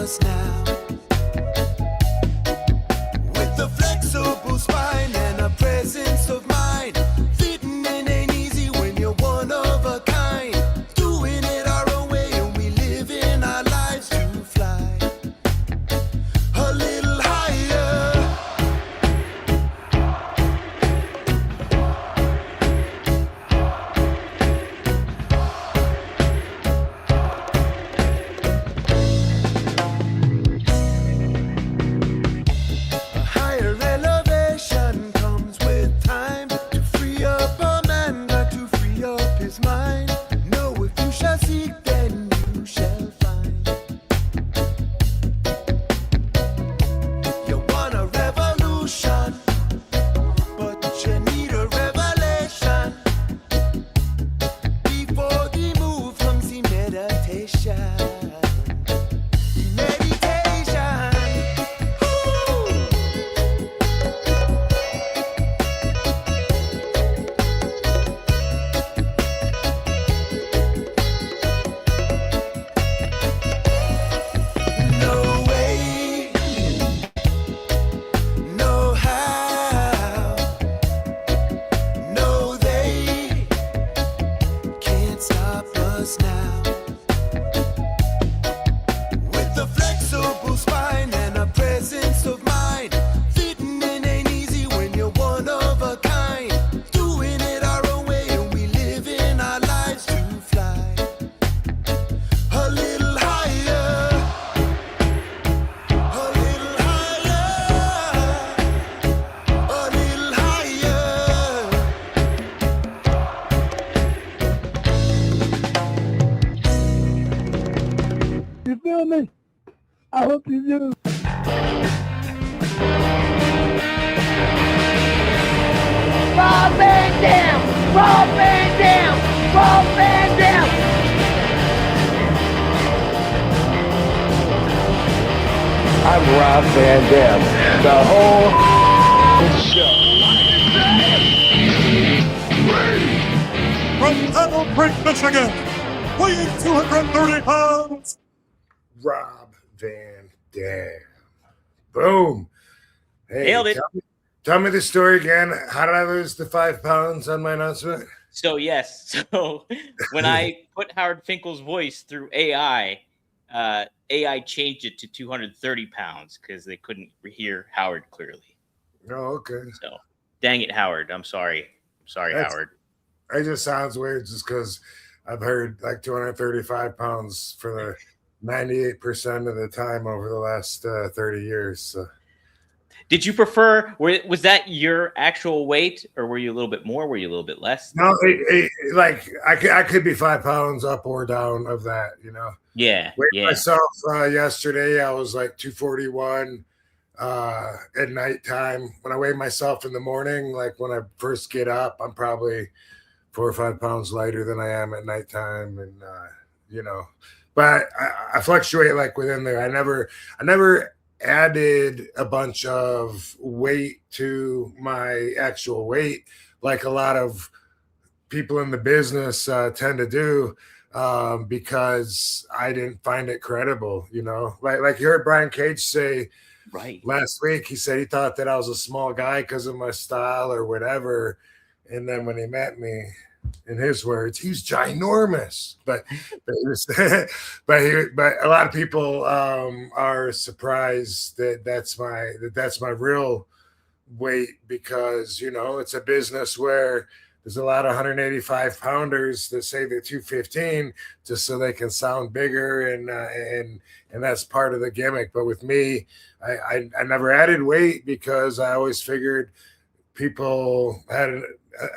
us now. With a flexible spine and a presence of mind, fitting in ain't easy when you're one of a kind. Doing it our own way and we live in our lives to fly a little higher. A higher elevation comes with time to free up a man, got to free up his mind. Know if you shall seek, then you shall find. You want a revolution, but you need a revelation. Before the move comes the meditation. Meditation. Ooh. No way, no how, no they can't stop us now. With a flexible spine and a presence of mind, fitting in ain't easy when you're one of a kind. Doing it our own way and we live in our lives to fly a little higher, a little higher, a little higher. You feel me? I hope you do. Rob Van Dam! Rob Van Dam! Rob Van Dam! I'm Rob Van Dam. The whole show. From Battle Creek, Michigan, weighing 230 pounds, Rob Van Dam. Boom. Hey, Nailed it. Tell me the story again. How did I lose the 5 pounds on my announcement? So yes, so when I put Howard Finkel's voice through AI, AI changed it to 230 pounds because they couldn't hear Howard clearly. Oh, okay. So dang it, Howard. I'm sorry. Howard. It just sounds weird just because I've heard like 235 pounds for the 98% of the time over the last 30 years. So. Did you prefer? Was that your actual weight, or were you a little bit more? Were you a little bit less? No, like I could be 5 pounds up or down of that, you know. Yeah, Weighed myself yesterday. I was like 241 at nighttime. When I weigh myself in the morning, like when I first get up, I'm probably 4 or 5 pounds lighter than I am at nighttime, and you know. But I fluctuate like within there. I never added a bunch of weight to my actual weight like a lot of people in the business tend to do, because I didn't find it credible, you know. Like you heard Brian Cage say last week, he said he thought that I was a small guy because of my style or whatever, and then when he met me, in his words, he's ginormous. But but a lot of people are surprised that that's my real weight, because you know it's a business where there's a lot of 185 pounders that say they're 215 just so they can sound bigger, and that's part of the gimmick. But with me, I never added weight because I always figured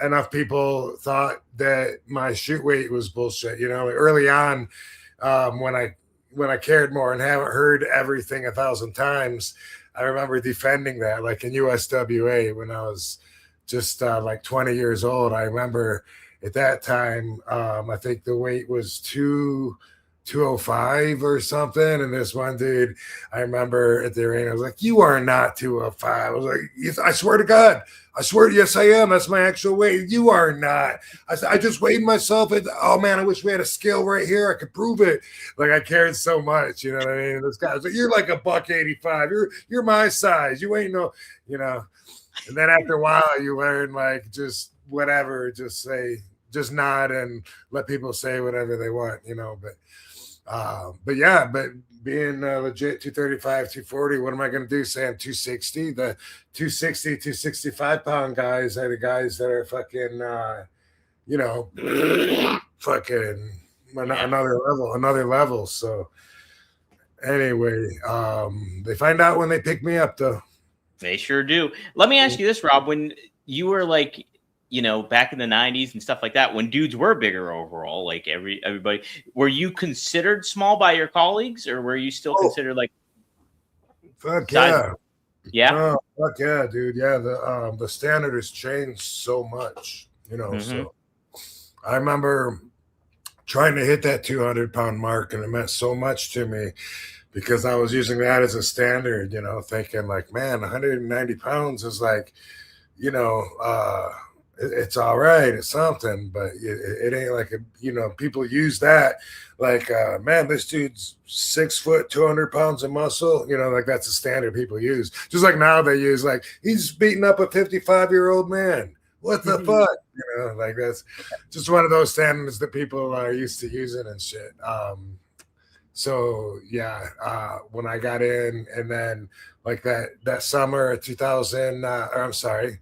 enough people thought that my shoot weight was bullshit. You know, early on, when I cared more and haven't heard everything 1,000 times, I remember defending that, like in USWA when I was just like 20 years old. I remember at that time, I think the weight was 205 or something. And this one dude, I remember at the arena, I was like, "You are not 205." I was like, "Yes, I swear to God. I swear, yes, I am. That's my actual weight. You are not." I just weighed myself. Oh man, I wish we had a scale right here. I could prove it. Like I cared so much, you know what I mean? And this guy was like, "You're like a $185. You're my size. You ain't no, you know." And then after a while, you learn like just whatever, just nod and let people say whatever they want, you know. But yeah, but being legit 235, 240, what am I going to do? Say I'm 260. The 260, 265 pound guys are the guys that are fucking, you know, fucking another level. So anyway, they find out when they pick me up, though. They sure do. Let me ask you this, Rob. When you were like, you know, back in the 90s and stuff like that, when dudes were bigger overall, like everybody, were you considered small by your colleagues, or were you still considered like fuck size? Yeah. Yeah. Oh, fuck yeah, dude. Yeah, the standard has changed so much, you know. So I remember trying to hit that 200-pound mark, and it meant so much to me because I was using that as a standard, you know, thinking like, man, 190 pounds is like, you know, it's all right, it's something, but it ain't like you know, people use that like, man, this dude's 6 foot, 200 pounds of muscle, you know, like that's a standard people use. Just like now they use like, he's beating up a 55-year-old man. What the fuck? You know, like that's just one of those standards that people are used to using and shit. So yeah, when I got in, and then like that summer of 2000, or I'm sorry,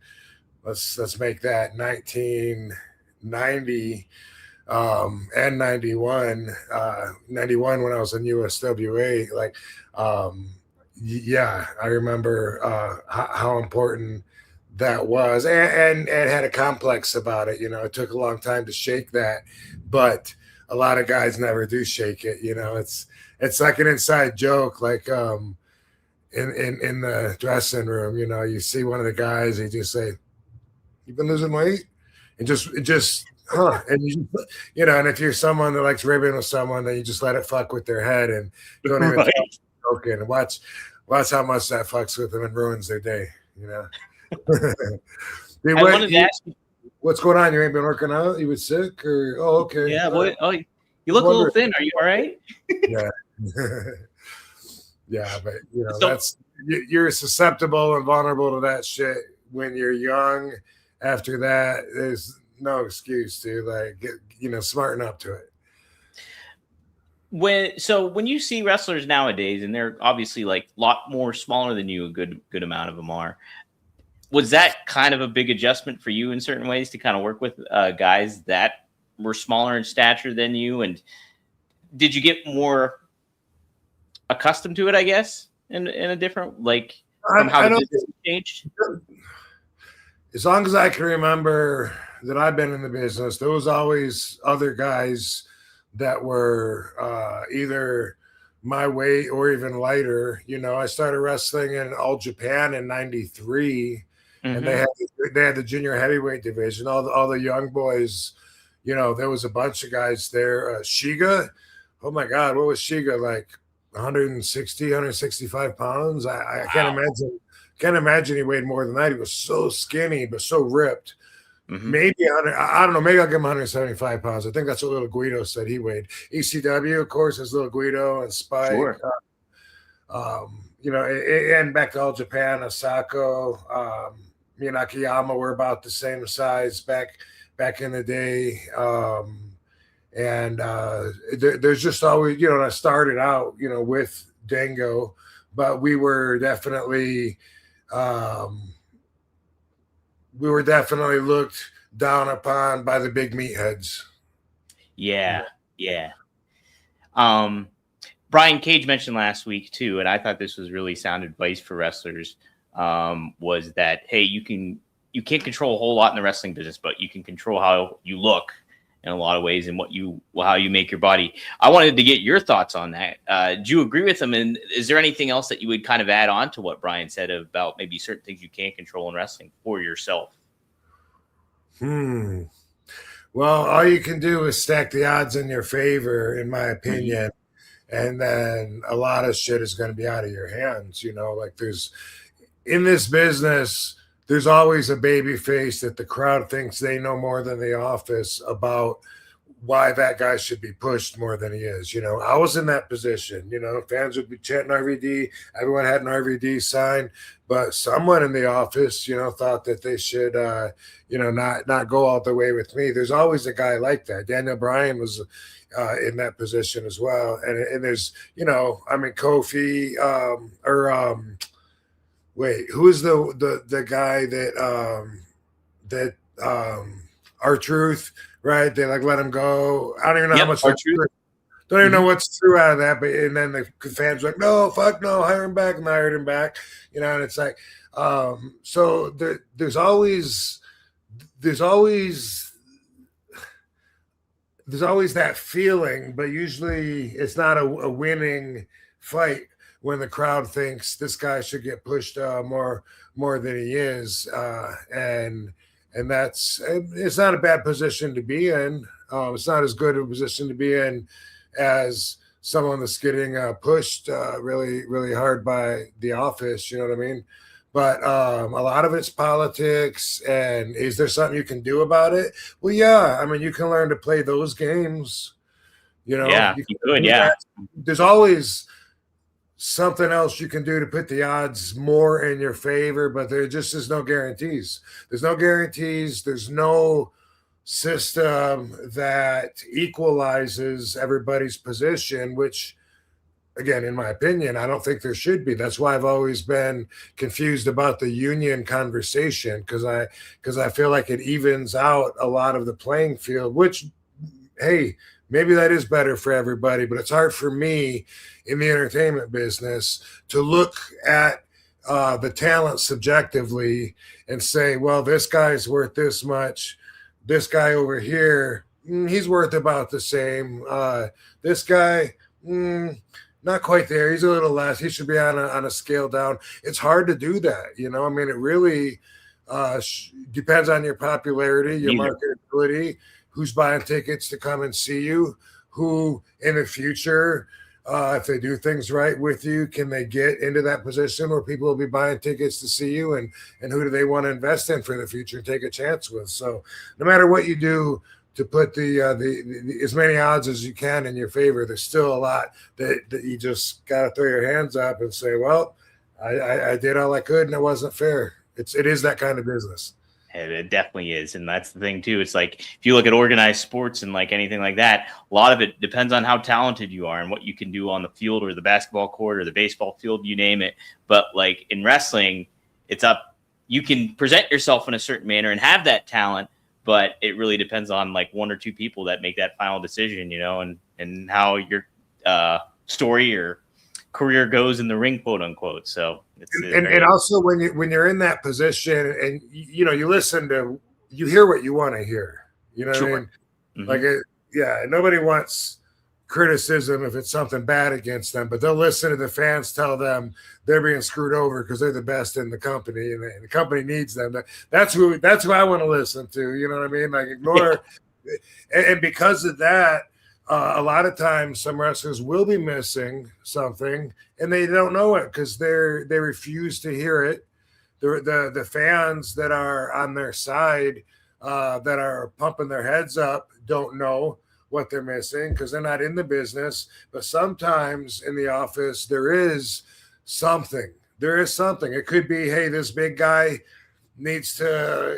let's make that 1990 and 91 91 when I was in USWA. Like yeah, I remember how important that was, and had a complex about it. You know, it took a long time to shake that, but a lot of guys never do shake it. You know, it's like an inside joke, like in the dressing room, you know, you see one of the guys, he just say, "You've been losing weight," and just and you know, and if you're someone that likes ribbing with someone, then you just let it fuck with their head and don't even joke and watch how much that fucks with them and ruins their day, you know. Dude, I wanted to ask you, what's going on? You ain't been working out? You was sick, or okay? Yeah, boy. Oh, you look a little thin. Are you all right? Yeah. Yeah, but you know, that's you're susceptible and vulnerable to that shit when you're young. After that, there's no excuse to like you know, smarten up to it. When you see wrestlers nowadays, and they're obviously like a lot more smaller than you, a good amount of them are. Was that kind of a big adjustment for you in certain ways to kind of work with guys that were smaller in stature than you? And did you get more accustomed to it, I guess, in a different, like, from how the business changed? As long as I can remember that I've been in the business, there was always other guys that were either my weight or even lighter. You know, I started wrestling in All Japan in '93, and they had the junior heavyweight division. All the young boys, you know, there was a bunch of guys there. Shiga, oh my God, what was Shiga, like 160, 165 pounds? I can't imagine. Can't imagine he weighed more than that. He was so skinny, but so ripped. Maybe 100, I don't know. Maybe I'll give him 175 pounds. I think that's what Little Guido said he weighed. ECW, of course, is Little Guido and Spike. Sure. You know, and back to All Japan, Asako, me and Akiyama were about the same size back in the day. And there's just always, you know, I started out, you know, with Dango, but we were definitely looked down upon by the big meatheads. Yeah. Brian Cage mentioned last week too, and I thought this was really sound advice for wrestlers. Was that, hey, you can't control a whole lot in the wrestling business, but you can control how you look in a lot of ways and how you make your body. I wanted to get your thoughts on that. Do you agree with him? And is there anything else that you would kind of add on to what Brian said about maybe certain things you can't control in wrestling for yourself? Well, all you can do is stack the odds in your favor, in my opinion. And then a lot of shit is going to be out of your hands. Like in this business, there's always a baby face that the crowd thinks they know more than the office about why that guy should be pushed more than he is. I was in that position. Fans would be chanting RVD. Everyone had an RVD sign, but someone in the office, thought that they should, not go all the way with me. There's always a guy like that. Daniel Bryan was in that position as well. And there's, Kofi wait, who is the guy that R-Truth, right? They let him go. I don't even know how much R-Truth. Don't even know what's true out of that. But and then the fans were like, no, fuck no, hire him back, and I hired him back. And it's like, so there's always that feeling, but usually it's not a winning fight when the crowd thinks this guy should get pushed more than he is, and it's not a bad position to be in. It's not as good a position to be in as someone that's getting pushed really, really hard by the office. You know what I mean? But a lot of it's politics. And is there something you can do about it? Well, yeah. I mean, you can learn to play those games. Yeah, you could. Yeah. There's always something else you can do to put the odds more in your favor, but there just is no guarantees. There's no guarantees. There's no system that equalizes everybody's position, which, again, in my opinion, I don't think there should be. That's why I've always been confused about the union conversation, because I feel like it evens out a lot of the playing field, which, hey, maybe that is better for everybody, but it's hard for me in the entertainment business to look at the talent subjectively and say, well, this guy's worth this much. This guy over here, he's worth about the same. This guy, not quite there. He's a little less. He should be on a scale down. It's hard to do that. I mean, it really depends on your popularity, your marketability, who's buying tickets to come and see you, who in the future, if they do things right with you, can they get into that position where people will be buying tickets to see you, and who do they want to invest in for the future and take a chance with? So no matter what you do to put the as many odds as you can in your favor, there's still a lot that you just got to throw your hands up and say, well, I did all I could and it wasn't fair. It is that kind of business. It definitely is. And that's the thing too. It's like, if you look at organized sports and like anything like that, a lot of it depends on how talented you are and what you can do on the field or the basketball court or the baseball field, you name it. But like in wrestling, you can present yourself in a certain manner and have that talent, but it really depends on like one or two people that make that final decision, and how your story or career goes in the ring, quote unquote. So and also when you're in that position and you hear what you want to hear, what I mean? Mm-hmm. Like nobody wants criticism if it's something bad against them, but they'll listen to the fans tell them they're being screwed over because they're the best in the company and the company needs them. That's who I want to listen to. You know what I mean? Like ignore, and because of that, a lot of times some wrestlers will be missing something and they don't know it because they refuse to hear it. The fans that are on their side, that are pumping their heads up, don't know what they're missing because they're not in the business. But sometimes in the office, there is something. It could be, hey, this big guy needs to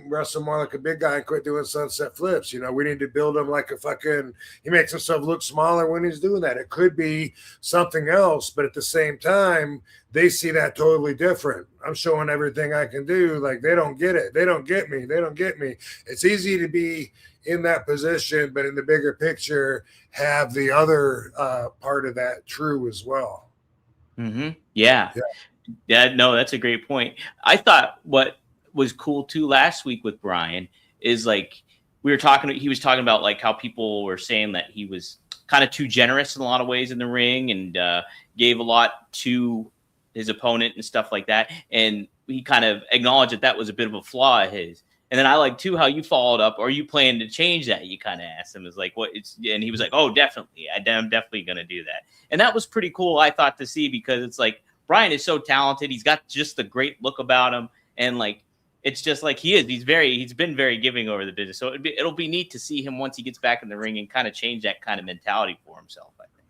wrestle more like a big guy and quit doing sunset flips. We need to build him like he makes himself look smaller when he's doing that. It could be something else, but at the same time, they see that totally different. I'm showing everything I can do. Like they don't get it. They don't get me. It's easy to be in that position, but in the bigger picture, have the other part of that true as well. Mm-hmm. Yeah. Yeah, no, that's a great point. I thought what was cool too last week with Brian is like he was talking about like how people were saying that he was kind of too generous in a lot of ways in the ring and gave a lot to his opponent and stuff like that. And he kind of acknowledged that was a bit of a flaw of his. And then I like too how you followed up. Are you planning to change that? You kind of asked him, is like, what it's, and he was like, oh, definitely. I'm definitely going to do that. And that was pretty cool, I thought, to see, because it's like Brian is so talented. He's got just the great look about him. And like, it's just like he's been very giving over the business. So it'll be neat to see him once he gets back in the ring and kind of change that kind of mentality for himself, I think.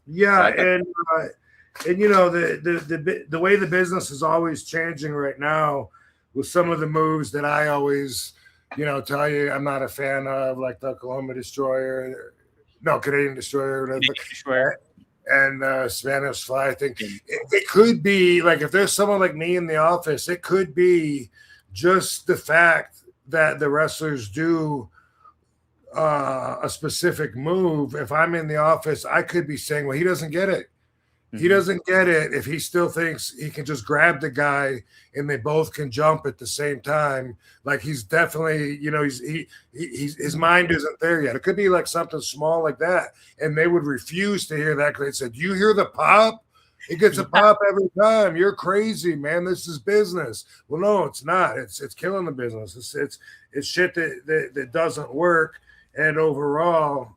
Yeah. And you know, the way the business is always changing right now with some of the moves that I always, you know, tell you I'm not a fan of, like the Canadian Destroyer, and Spanish Fly. I think it could be like, if there's someone like me in the office, it could be just the fact that the wrestlers do a specific move. If I'm in the office, I could be saying, well, he doesn't get it. He doesn't get it if he still thinks he can just grab the guy and they both can jump at the same time. Like, he's definitely, you know, his mind isn't there yet. It could be like something small like that, and they would refuse to hear that because they said, "Do you hear the pop? It gets a pop every time. You're crazy, man. This is business." Well, no, it's not. It's killing the business. It's shit that doesn't work. And overall,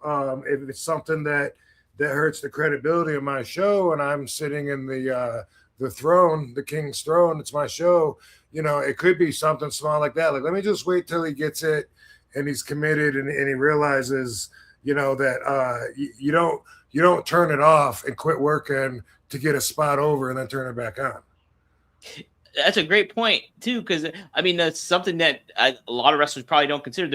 if it's something that hurts the credibility of my show, and I'm sitting in the throne, the king's throne, it's my show, you know, it could be something small like that. Like, let me just wait till he gets it and he's committed and he realizes, you know, that you don't turn it off and quit working to get a spot over and then turn it back on. That's a great point too, because I mean, that's something that a lot of wrestlers probably don't consider.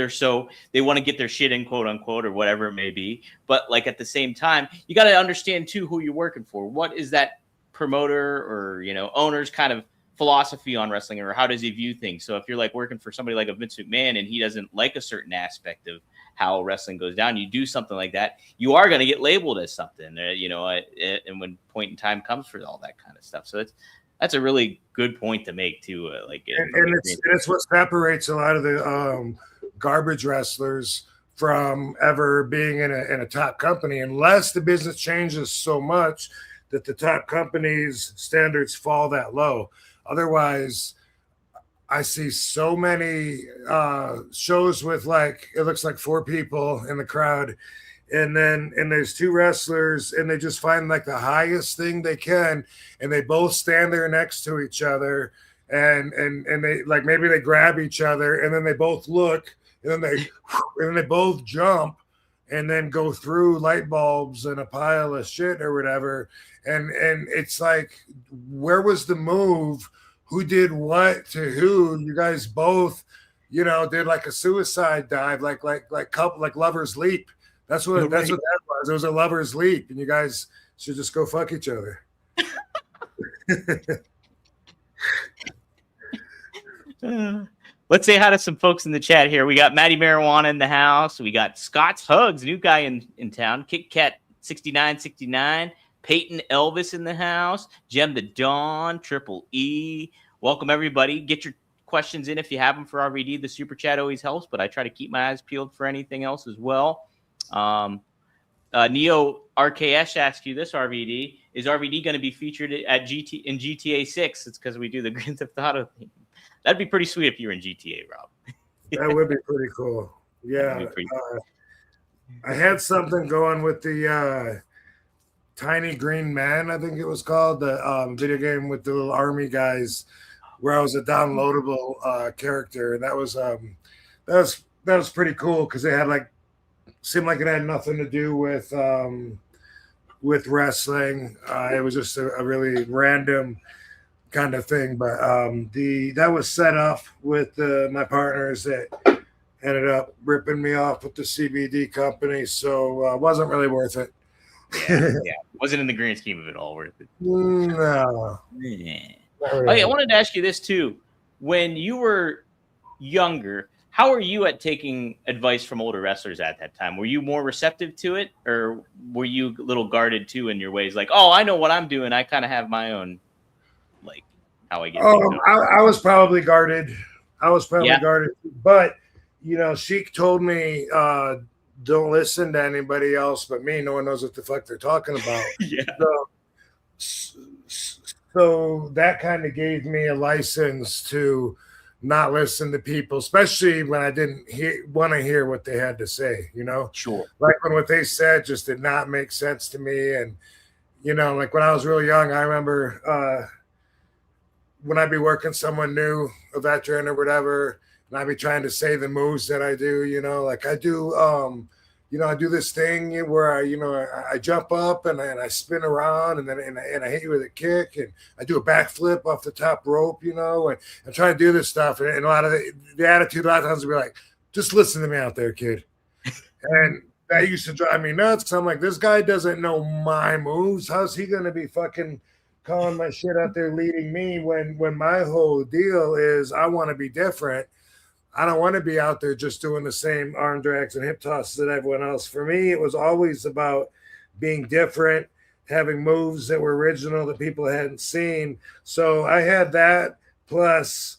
They want to get their shit in, quote unquote, or whatever it may be. But like, at the same time, you got to understand too who you're working for. What is that promoter or, you know, owner's kind of philosophy on wrestling, or how does he view things? So if you're like working for somebody like a Vince McMahon and he doesn't like a certain aspect of how wrestling goes down, you do something like that, you are going to get labeled as something, you know, and when point in time comes for all that kind of stuff. So that's a really good point to make too. And it's what separates a lot of the garbage wrestlers from ever being in a top company, unless the business changes so much that the top company's standards fall that low. Otherwise, I see so many shows with, like, it looks like 4 people in the crowd, and there's 2 wrestlers, and they just find like the highest thing they can, and they both stand there next to each other, and they, like, maybe they grab each other, and then they both look, and then they both jump, and then go through light bulbs and a pile of shit or whatever, and it's like, where was the move? Who did what to who? You guys both, you know, did like a suicide dive, like Lover's Leap. That's what that was. It was a lover's leap, and you guys should just go fuck each other. Let's say hi to some folks in the chat here. We got Matty Marijuana in the house. We got Scott's Hugs, new guy in town. Kit Kat 6969. Peyton Elvis in the house. Jem the Dawn. Triple E. Welcome, everybody. Get your questions in if you have them for RVD. The super chat always helps, but I try to keep my eyes peeled for anything else as well. Neo RKS asked you this, RVD. Is RVD going to be featured at in GTA 6? It's because we do the Grand Theft Auto theme. That'd be pretty sweet if you were in GTA, Rob. That would be pretty cool. Yeah. I had something going with the Tiny Green Man, I think it was called, the video game with the little army guys, where I was a downloadable character, and that was pretty cool because they had seemed like it had nothing to do with wrestling. It was just a really random kind of thing, but that was set up with my partners that ended up ripping me off with the CBD company, so it wasn't really worth it. Yeah, wasn't in the grand scheme of it all worth it. No. Yeah. Okay, I wanted to ask you this too. When you were younger, how were you at taking advice from older wrestlers at that time? Were you more receptive to it, or were you a little guarded too in your ways? Like, oh, I know what I'm doing. I kind of have my own, like, how I get. I was probably guarded. Guarded, but you know, Sheik told me, don't listen to anybody else but me. No one knows what the fuck they're talking about. Yeah. So that kind of gave me a license to not listen to people, especially when I didn't want to hear what they had to say, Sure. Like when what they said just did not make sense to me. And, like when I was real young, I remember when I'd be working someone new, a veteran or whatever, and I'd be trying to say the moves that I do, like I do, I do this thing where I jump up and I spin around and then I hit you with a kick and I do a backflip off the top rope, and I'm trying to do this stuff. And a lot of the attitude a lot of times would be like, just listen to me out there, kid. And that used to drive me nuts because I'm like, this guy doesn't know my moves. How's he going to be fucking calling my shit out there leading me when my whole deal is I want to be different. I don't want to be out there just doing the same arm drags and hip tosses that everyone else. For me, it was always about being different, having moves that were original that people hadn't seen. So I had that plus,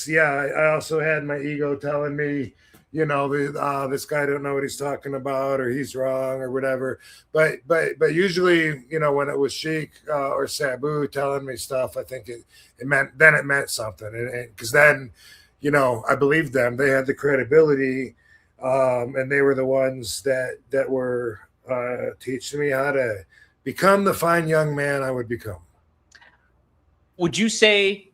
yeah, I also had my ego telling me, this guy don't know what he's talking about or he's wrong or whatever. But usually, when it was Sheik or Sabu telling me stuff, I think it meant something. And because then, I believed them. They had the credibility, and they were the ones that were teaching me how to become the fine young man I would become. Would you say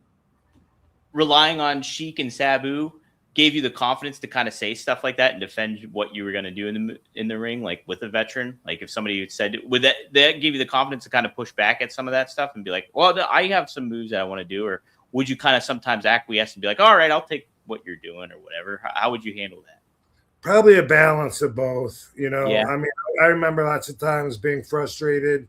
relying on Sheik and Sabu gave you the confidence to kind of say stuff like that and defend what you were going to do in the ring, like with a veteran? Like if somebody said, would that give you the confidence to kind of push back at some of that stuff and be like, well, I have some moves that I want to do? Or would you kind of sometimes acquiesce and be like, all right, I'll take what you're doing or whatever? How would you handle that? Probably a balance of both, Yeah. I mean, I remember lots of times being frustrated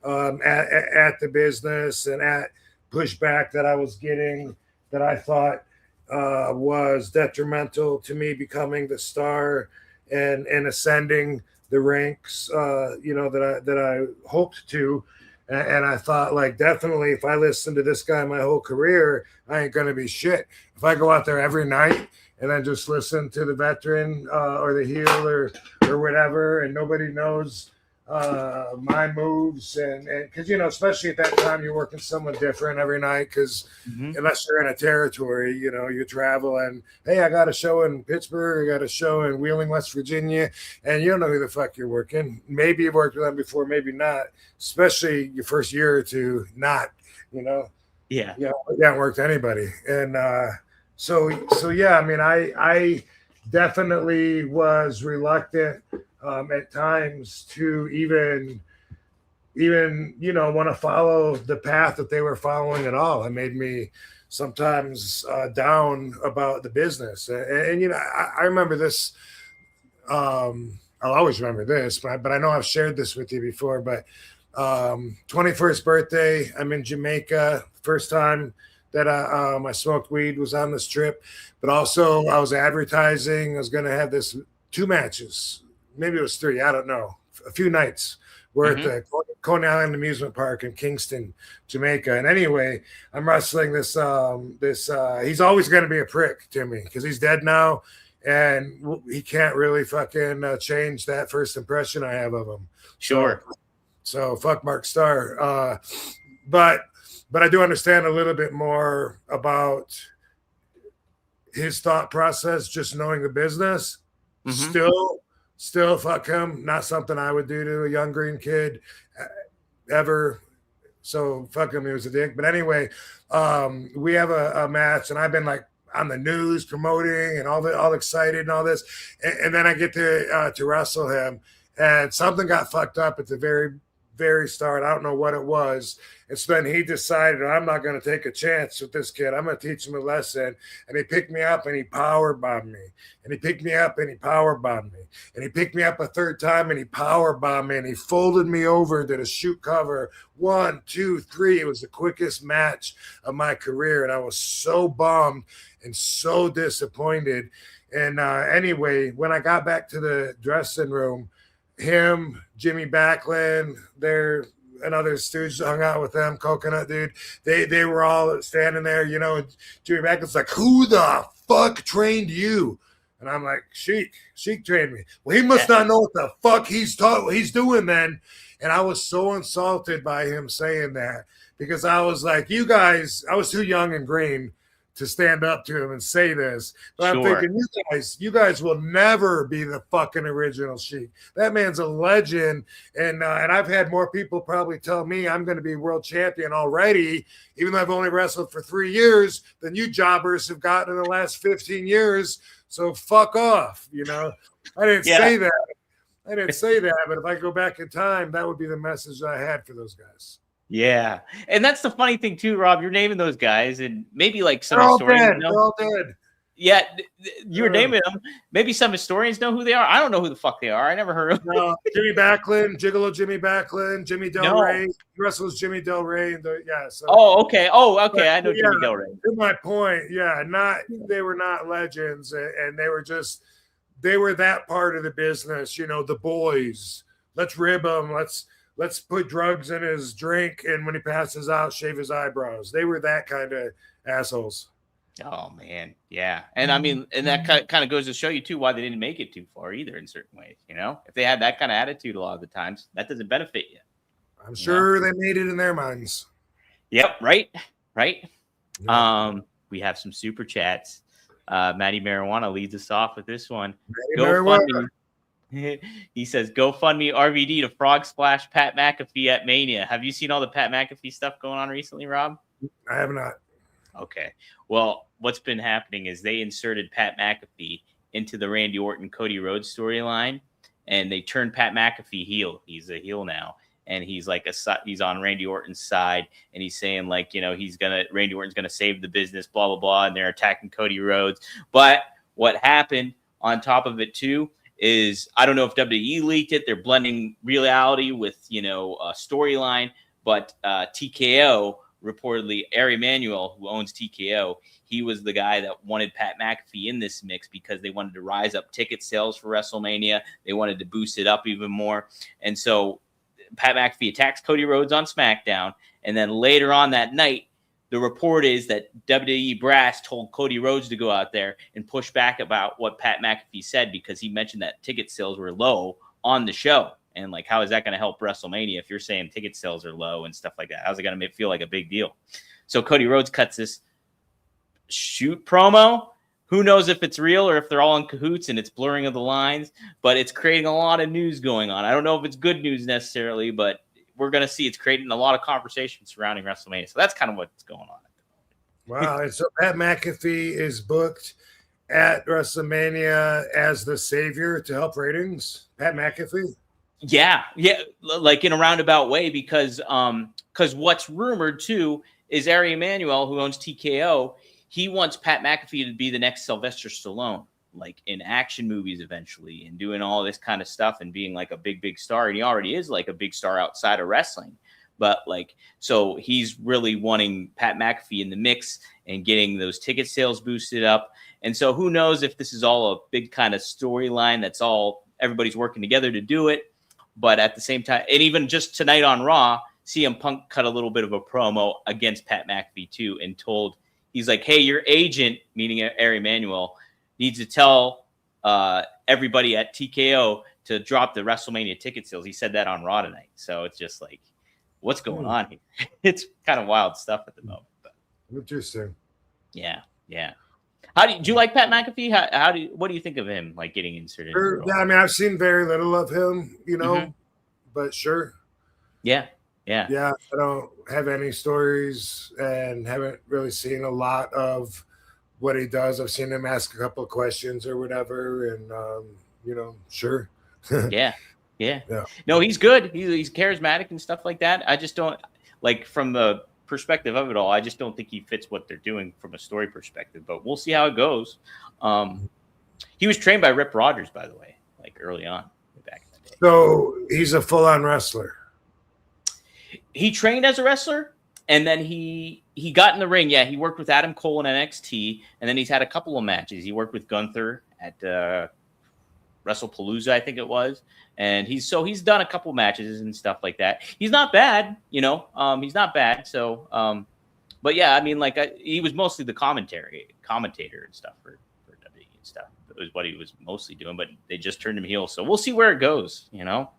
at the business and at pushback that I was getting that I thought was detrimental to me becoming the star and ascending the ranks, that I hoped to. And I thought, like, definitely if I listen to this guy my whole career, I ain't going to be shit. If I go out there every night and then just listen to the veteran or the heel or whatever, and nobody knows my moves, and because, especially at that time, you're working someone different every night because unless you're in a territory, you travel and, hey, I got a show in Pittsburgh, I got a show in Wheeling, West Virginia, and you don't know who the fuck you're working. Maybe you've worked with them before, maybe not, especially your first year or two, not, Yeah. You haven't worked anybody. And so yeah, I mean, I definitely was reluctant at times to even want to follow the path that they were following at all. It made me sometimes down about the business. And I remember this. I'll always remember this, but I know I've shared this with you before. But 21st birthday, I'm in Jamaica. First time that I smoked weed was on this trip. But also I was advertising. I was going to have this 2 matches. Maybe it was 3. I don't know. A few nights. We're at the Coney Island Amusement Park in Kingston, Jamaica. And anyway, I'm wrestling this. He's always going to be a prick to me because he's dead now, and he can't really fucking change that first impression I have of him. Sure. So fuck Mark Starr. But I do understand a little bit more about his thought process, just knowing the business. Still fuck him. Not something I would do to a young green kid ever. So fuck him. He was a dick. But anyway, we have a match, and I've been like on the news promoting and all excited and all this. And then I get to wrestle him, and something got fucked up at the very, very start. I don't know what it was. And so then he decided, I'm not going to take a chance with this kid. I'm going to teach him a lesson. And he picked me up and he power bombed me. And he picked me up and he power bombed me. And he picked me up a third time and he power bombed me. And he folded me over and did a shoot cover. 1, 2, 3. It was the quickest match of my career. And I was so bummed and so disappointed. And anyway, when I got back to the dressing room, him, Jimmy Backlund, another stooge hung out with them, Coconut Dude. They were all standing there, and Jimmy Backlund's like, who the fuck trained you? And I'm like, Sheik trained me. Well, he must not know what the fuck he's doing then. And I was so insulted by him saying that because I was like, you guys, I was too young and green to stand up to him and say this. But I'm Sure. thinking, you guys will never be the fucking original Sheik. That man's a legend, and I've had more people probably tell me I'm going to be world champion already, even though I've only wrestled for 3 years, than you jobbers have gotten in the last 15 years. So fuck off, you know. I didn't say that. I didn't say that, but if I go back in time, that would be the message I had for those guys. Yeah. And that's the funny thing too, Rob. You're naming those guys, and maybe like some They're all historians dead. know. They're all dead. Yeah, you were naming them. Maybe some historians know who they are. I don't know who the fuck they are. I never heard of them. No, Jimmy Backlund, Gigolo Jimmy Backlund, Jimmy Del Rey. He wrestles Jimmy Del Rey. And so, okay. I know Jimmy Del Rey. To my point, they were not legends, and they were that part of the business. You know, the boys. Let's rib him. Let's put drugs in his drink, and when he passes out, shave his eyebrows. They were that kind of assholes. Oh man, yeah, and I mean, and that kind of goes to show you too why they didn't make it too far either in certain ways. You know, if they had that kind of attitude a lot of the times, that doesn't benefit you. I'm sure they made it in their minds. Yep, right. Yeah. We have some super chats. Matty Marijuana leads us off with this one. He says, "Go fund me RVD to frog splash Pat McAfee at Mania." Have you seen all the Pat McAfee stuff going on recently, Rob? I have not. Okay. Well, what's been happening is they inserted Pat McAfee into the Randy Orton Cody Rhodes storyline, and they turned Pat McAfee heel. He's a heel now, and he's like he's on Randy Orton's side, and he's saying like, you know, Randy Orton's gonna save the business, blah blah blah, and they're attacking Cody Rhodes. But what happened on top of it too is, I don't know if WWE leaked it. They're blending reality with, you know, storyline, but TKO. Reportedly, Ari Emanuel, who owns TKO, he was the guy that wanted Pat McAfee in this mix because they wanted to rise up ticket sales for WrestleMania. They wanted to boost it up even more. And so Pat McAfee attacks Cody Rhodes on SmackDown. And then later on that night, the report is that WWE brass told Cody Rhodes to go out there and push back about what Pat McAfee said, because he mentioned that ticket sales were low on the show. And like, how is that going to help WrestleMania if you're saying ticket sales are low and stuff like that? How's it going to feel like a big deal? So Cody Rhodes cuts this shoot promo. Who knows if it's real or if they're all in cahoots and it's blurring of the lines, but it's creating a lot of news going on. I don't know if it's good news necessarily, but we're going to see it's creating a lot of conversation surrounding WrestleMania. So that's kind of what's going on. Wow. And so Pat McAfee is booked at WrestleMania as the savior to help ratings. Pat McAfee. Yeah, like in a roundabout way, because what's rumored too is Ari Emanuel, who owns TKO, he wants Pat McAfee to be the next Sylvester Stallone, like in action movies eventually, and doing all this kind of stuff and being like a big star. And he already is like a big star outside of wrestling, but like, so he's really wanting Pat McAfee in the mix and getting those ticket sales boosted up. And so who knows if this is all a big kind of storyline that's all everybody's working together to do it. But at the same time, and even just tonight on Raw, CM Punk cut a little bit of a promo against Pat McAfee too, and he's like, hey, your agent, meaning Ari Emanuel, needs to tell everybody at TKO to drop the WrestleMania ticket sales. He said that on Raw tonight. So it's just like, what's going on here? It's kind of wild stuff at the moment. But interesting. Yeah. Do you like Pat McAfee? What do you think of him, like getting inserted? Sure. Yeah, I mean, I've seen very little of him, you know, but sure. Yeah. I don't have any stories and haven't really seen a lot of what he does. I've seen him ask a couple of questions or whatever, and you know, sure. Yeah. No, he's good. He's charismatic and stuff like that. I just don't like, from the perspective of it all, I just don't think he fits what they're doing from a story perspective, but we'll see how it goes. He was trained by Rip Rogers, by the way, like early on back in the day. So he's a full-on wrestler. He trained as a wrestler, and then he got in the ring. Yeah, he worked with Adam Cole in NXT, and then he's had a couple of matches. He worked with Gunther at WrestlePalooza, I think it was. And he's done a couple matches and stuff like that. He's not bad, you know. He's not bad. So, but yeah, I mean, like he was mostly the commentator and stuff for WWE and stuff. It was what he was mostly doing. But they just turned him heel, so we'll see where it goes. You know,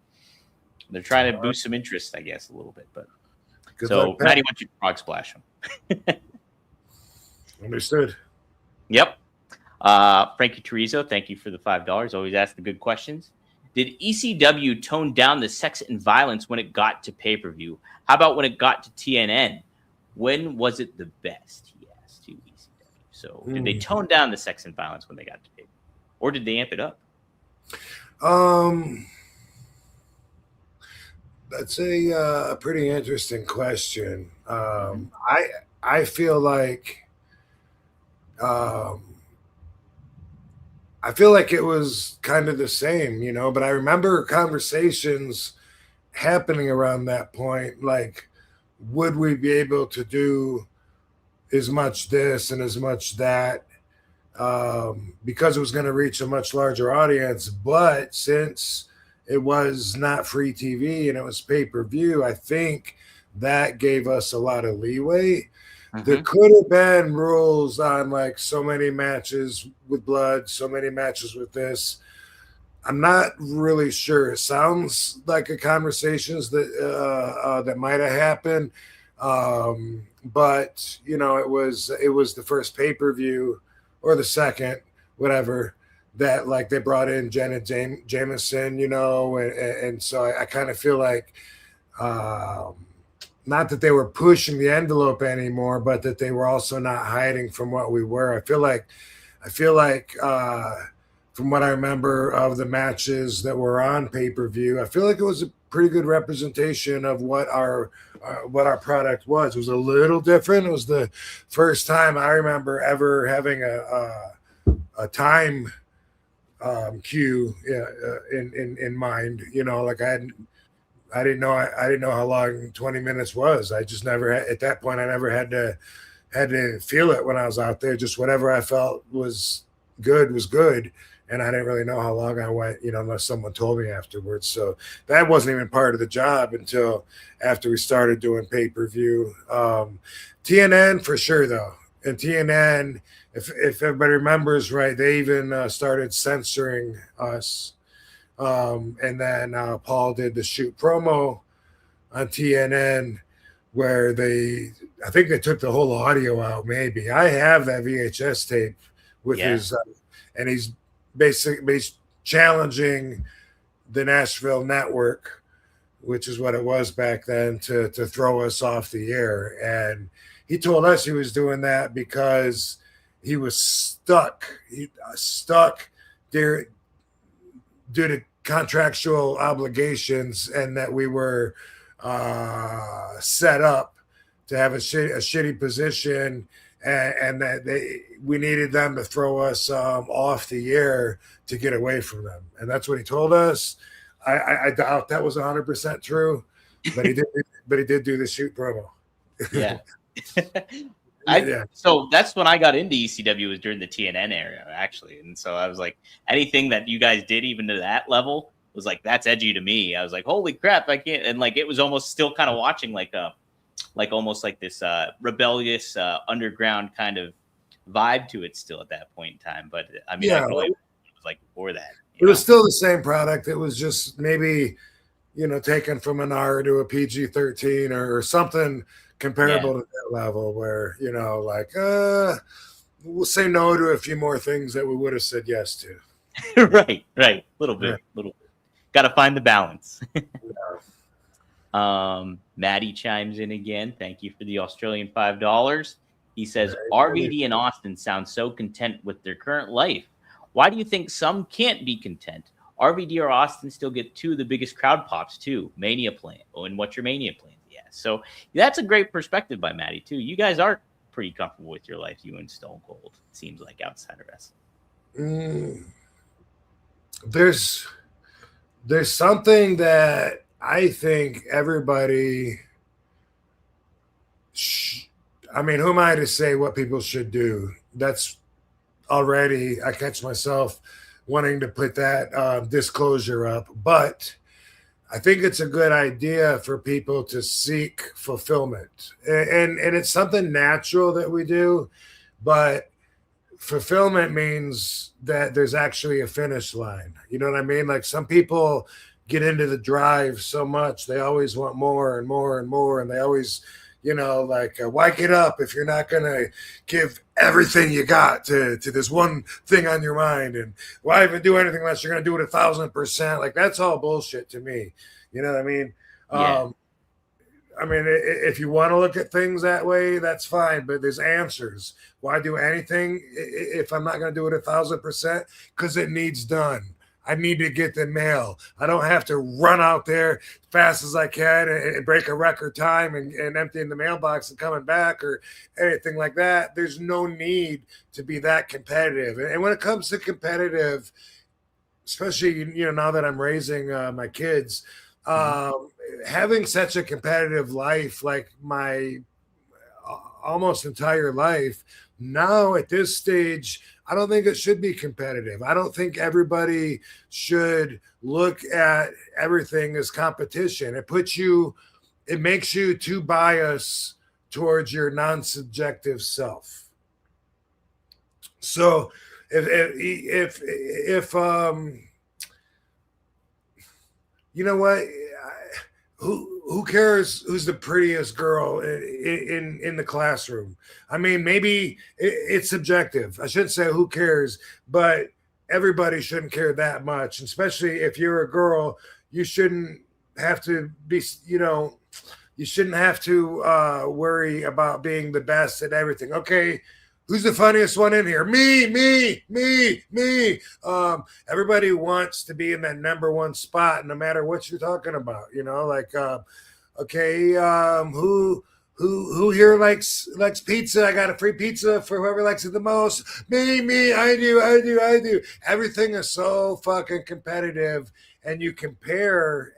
they're trying to boost some interest, I guess, a little bit. But Good so, luck, Maddie, why don't you frog splash him? Understood. Yep. Frankie Chorizo, thank you for the $5. Always ask the good questions. Did ECW tone down the sex and violence when it got to pay-per-view? How about when it got to TNN? When was it the best? He asked to ECW. So did they tone down the sex and violence when they got to pay-per-view? Or did they amp it up? That's a pretty interesting question. I feel like it was kind of the same, you know, but I remember conversations happening around that point, like, would we be able to do as much this and as much that, because it was going to reach a much larger audience. But since it was not free TV and it was pay-per-view, I think that gave us a lot of leeway. There could have been rules on like so many matches with blood, so many matches with this. I'm not really sure. It sounds like a conversations that might have happened, but you know, it was the first pay-per-view or the second, whatever, that like they brought in Janet Jameson, you know, and so I kind of feel like. Not that they were pushing the envelope anymore, but that they were also not hiding from what we were. I feel like from what I remember of the matches that were on pay-per-view, I feel like it was a pretty good representation of what our product was. It was a little different. It was the first time I remember ever having a time cue in mind. You know, like I didn't know how long 20 minutes was. I just never at that point I never had to feel it when I was out there. Just whatever I felt was good, and I didn't really know how long I went, you know, unless someone told me afterwards. So that wasn't even part of the job until after we started doing pay-per-view. TNN for sure though. And TNN, if everybody remembers right, they even started censoring us. And then Paul did the shoot promo on TNN where I think they took the whole audio out. Maybe I have that VHS tape with his, and he's basically challenging the Nashville network, which is what it was back then, to throw us off the air. And he told us he was doing that because he was stuck there due to contractual obligations, and that we were set up to have a shitty position, and that we needed them to throw us off the air to get away from them. And that's what he told us. I doubt that was 100% true, but he did do the shoot promo. Yeah. So that's when I got into ECW, was during the TNN era, actually. And so I was like, anything that you guys did, even to that level, was like, that's edgy to me. I was like, holy crap, I can't. And like, it was almost still kind of watching like almost like this rebellious underground kind of vibe to it still at that point in time. But I mean, I know it was like before that. It was still the same product. It was just maybe, you know, taken from an R to a PG-13 or something comparable to that level, where, you know, like we'll say no to a few more things that we would have said yes to. right little bit got to find the balance. Maddie chimes in again. Thank you for the Australian $5. He says, RVD and Austin sound so content with their current life. Why do you think some can't be content? RVD or Austin still get two of the biggest crowd pops too. Mania plan. And what's your Mania plan? So that's a great perspective by Maddie too. You guys are pretty comfortable with your life, you and Stone Cold, it seems like, outside of wrestling. There's something that I think everybody I mean, who am I to say what people should do? That's already, I catch myself wanting to put that disclosure up, but I think it's a good idea for people to seek fulfillment. And it's something natural that we do, but fulfillment means that there's actually a finish line. You know what I mean? Like, some people get into the drive so much, they always want more and more and more. And they always, Like why get up if you're not gonna give everything you got to this one thing on your mind, and why even do anything unless you're gonna do it 1,000%? Like that's all bullshit to me. You know what I mean? Yeah. If you want to look at things that way, that's fine. But there's answers. Why do anything if I'm not going to do it 1,000%? Because it needs done. I need to get the mail. I don't have to run out there fast as I can and break a record time and emptying the mailbox and coming back or anything like that. There's no need to be that competitive. And when it comes to competitive, especially now that I'm raising my kids, having such a competitive life, like my almost entire life, now at this stage, I don't think it should be competitive. I don't think everybody should look at everything as competition. It makes you too biased towards your non-subjective self. So if you know what, who cares who's the prettiest girl in the classroom? I mean, maybe it's subjective. I shouldn't say who cares, but everybody shouldn't care that much. Especially if you're a girl, you shouldn't have to be, you shouldn't have to worry about being the best at everything. Okay, who's the funniest one in here? Me. Everybody wants to be in that number one spot, no matter what you're talking about. Who here likes pizza? I got a free pizza for whoever likes it the most. Me. I do. Everything is so fucking competitive, and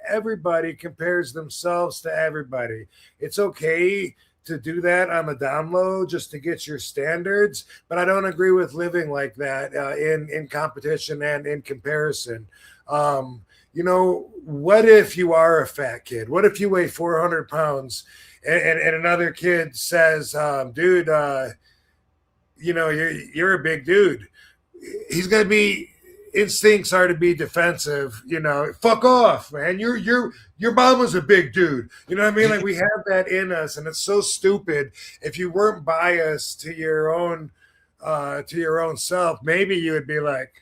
everybody compares themselves to everybody. It's okay to do that on the download just to get your standards, but I don't agree with living like that in competition and in comparison. What if you are a fat kid? What if you weigh 400 pounds and another kid says, dude, you're a big dude. He's going to be, instincts are to be defensive, fuck off, man. Your mama's a big dude. You know what I mean? Like we have that in us, and it's so stupid. If you weren't biased to your own self, maybe you would be like,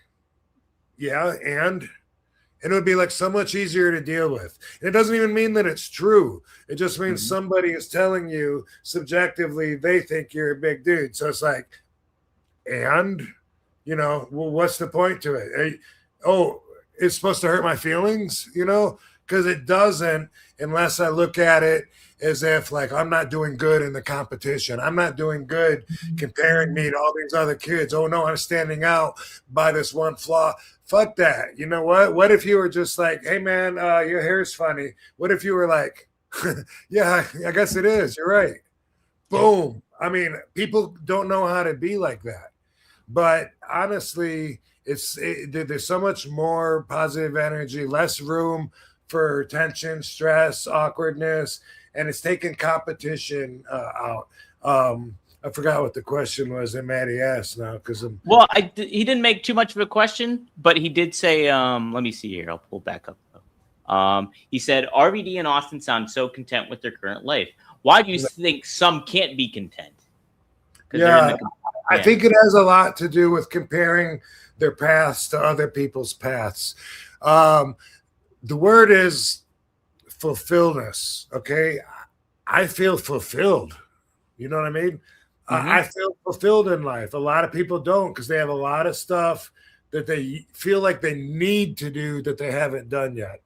yeah, and it would be like so much easier to deal with. And it doesn't even mean that it's true. It just means somebody is telling you subjectively they think you're a big dude. So it's like, and well, what's the point to it? It's supposed to hurt my feelings, because it doesn't, unless I look at it as if like I'm not doing good in the competition. I'm not doing good comparing me to all these other kids. Oh no, I'm standing out by this one flaw. Fuck that. You know what? What if you were just like, hey man, your hair's funny? What if you were like, yeah, I guess it is. You're right. Boom. I mean, people don't know how to be like that. But honestly, there's so much more positive energy, less room for tension, stress, awkwardness, and it's taking competition out. I forgot what the question was that Maddie asked now because he didn't make too much of a question, but he did say, let me see here. I'll pull back up. He said, RVD and Austin sound so content with their current life. Why do you think some can't be content? Yeah. I think it has a lot to do with comparing their paths to other people's paths. The word is fulfilledness. Okay. I feel fulfilled. You know what I mean? I feel fulfilled in life. A lot of people don't because they have a lot of stuff that they feel like they need to do that they haven't done yet.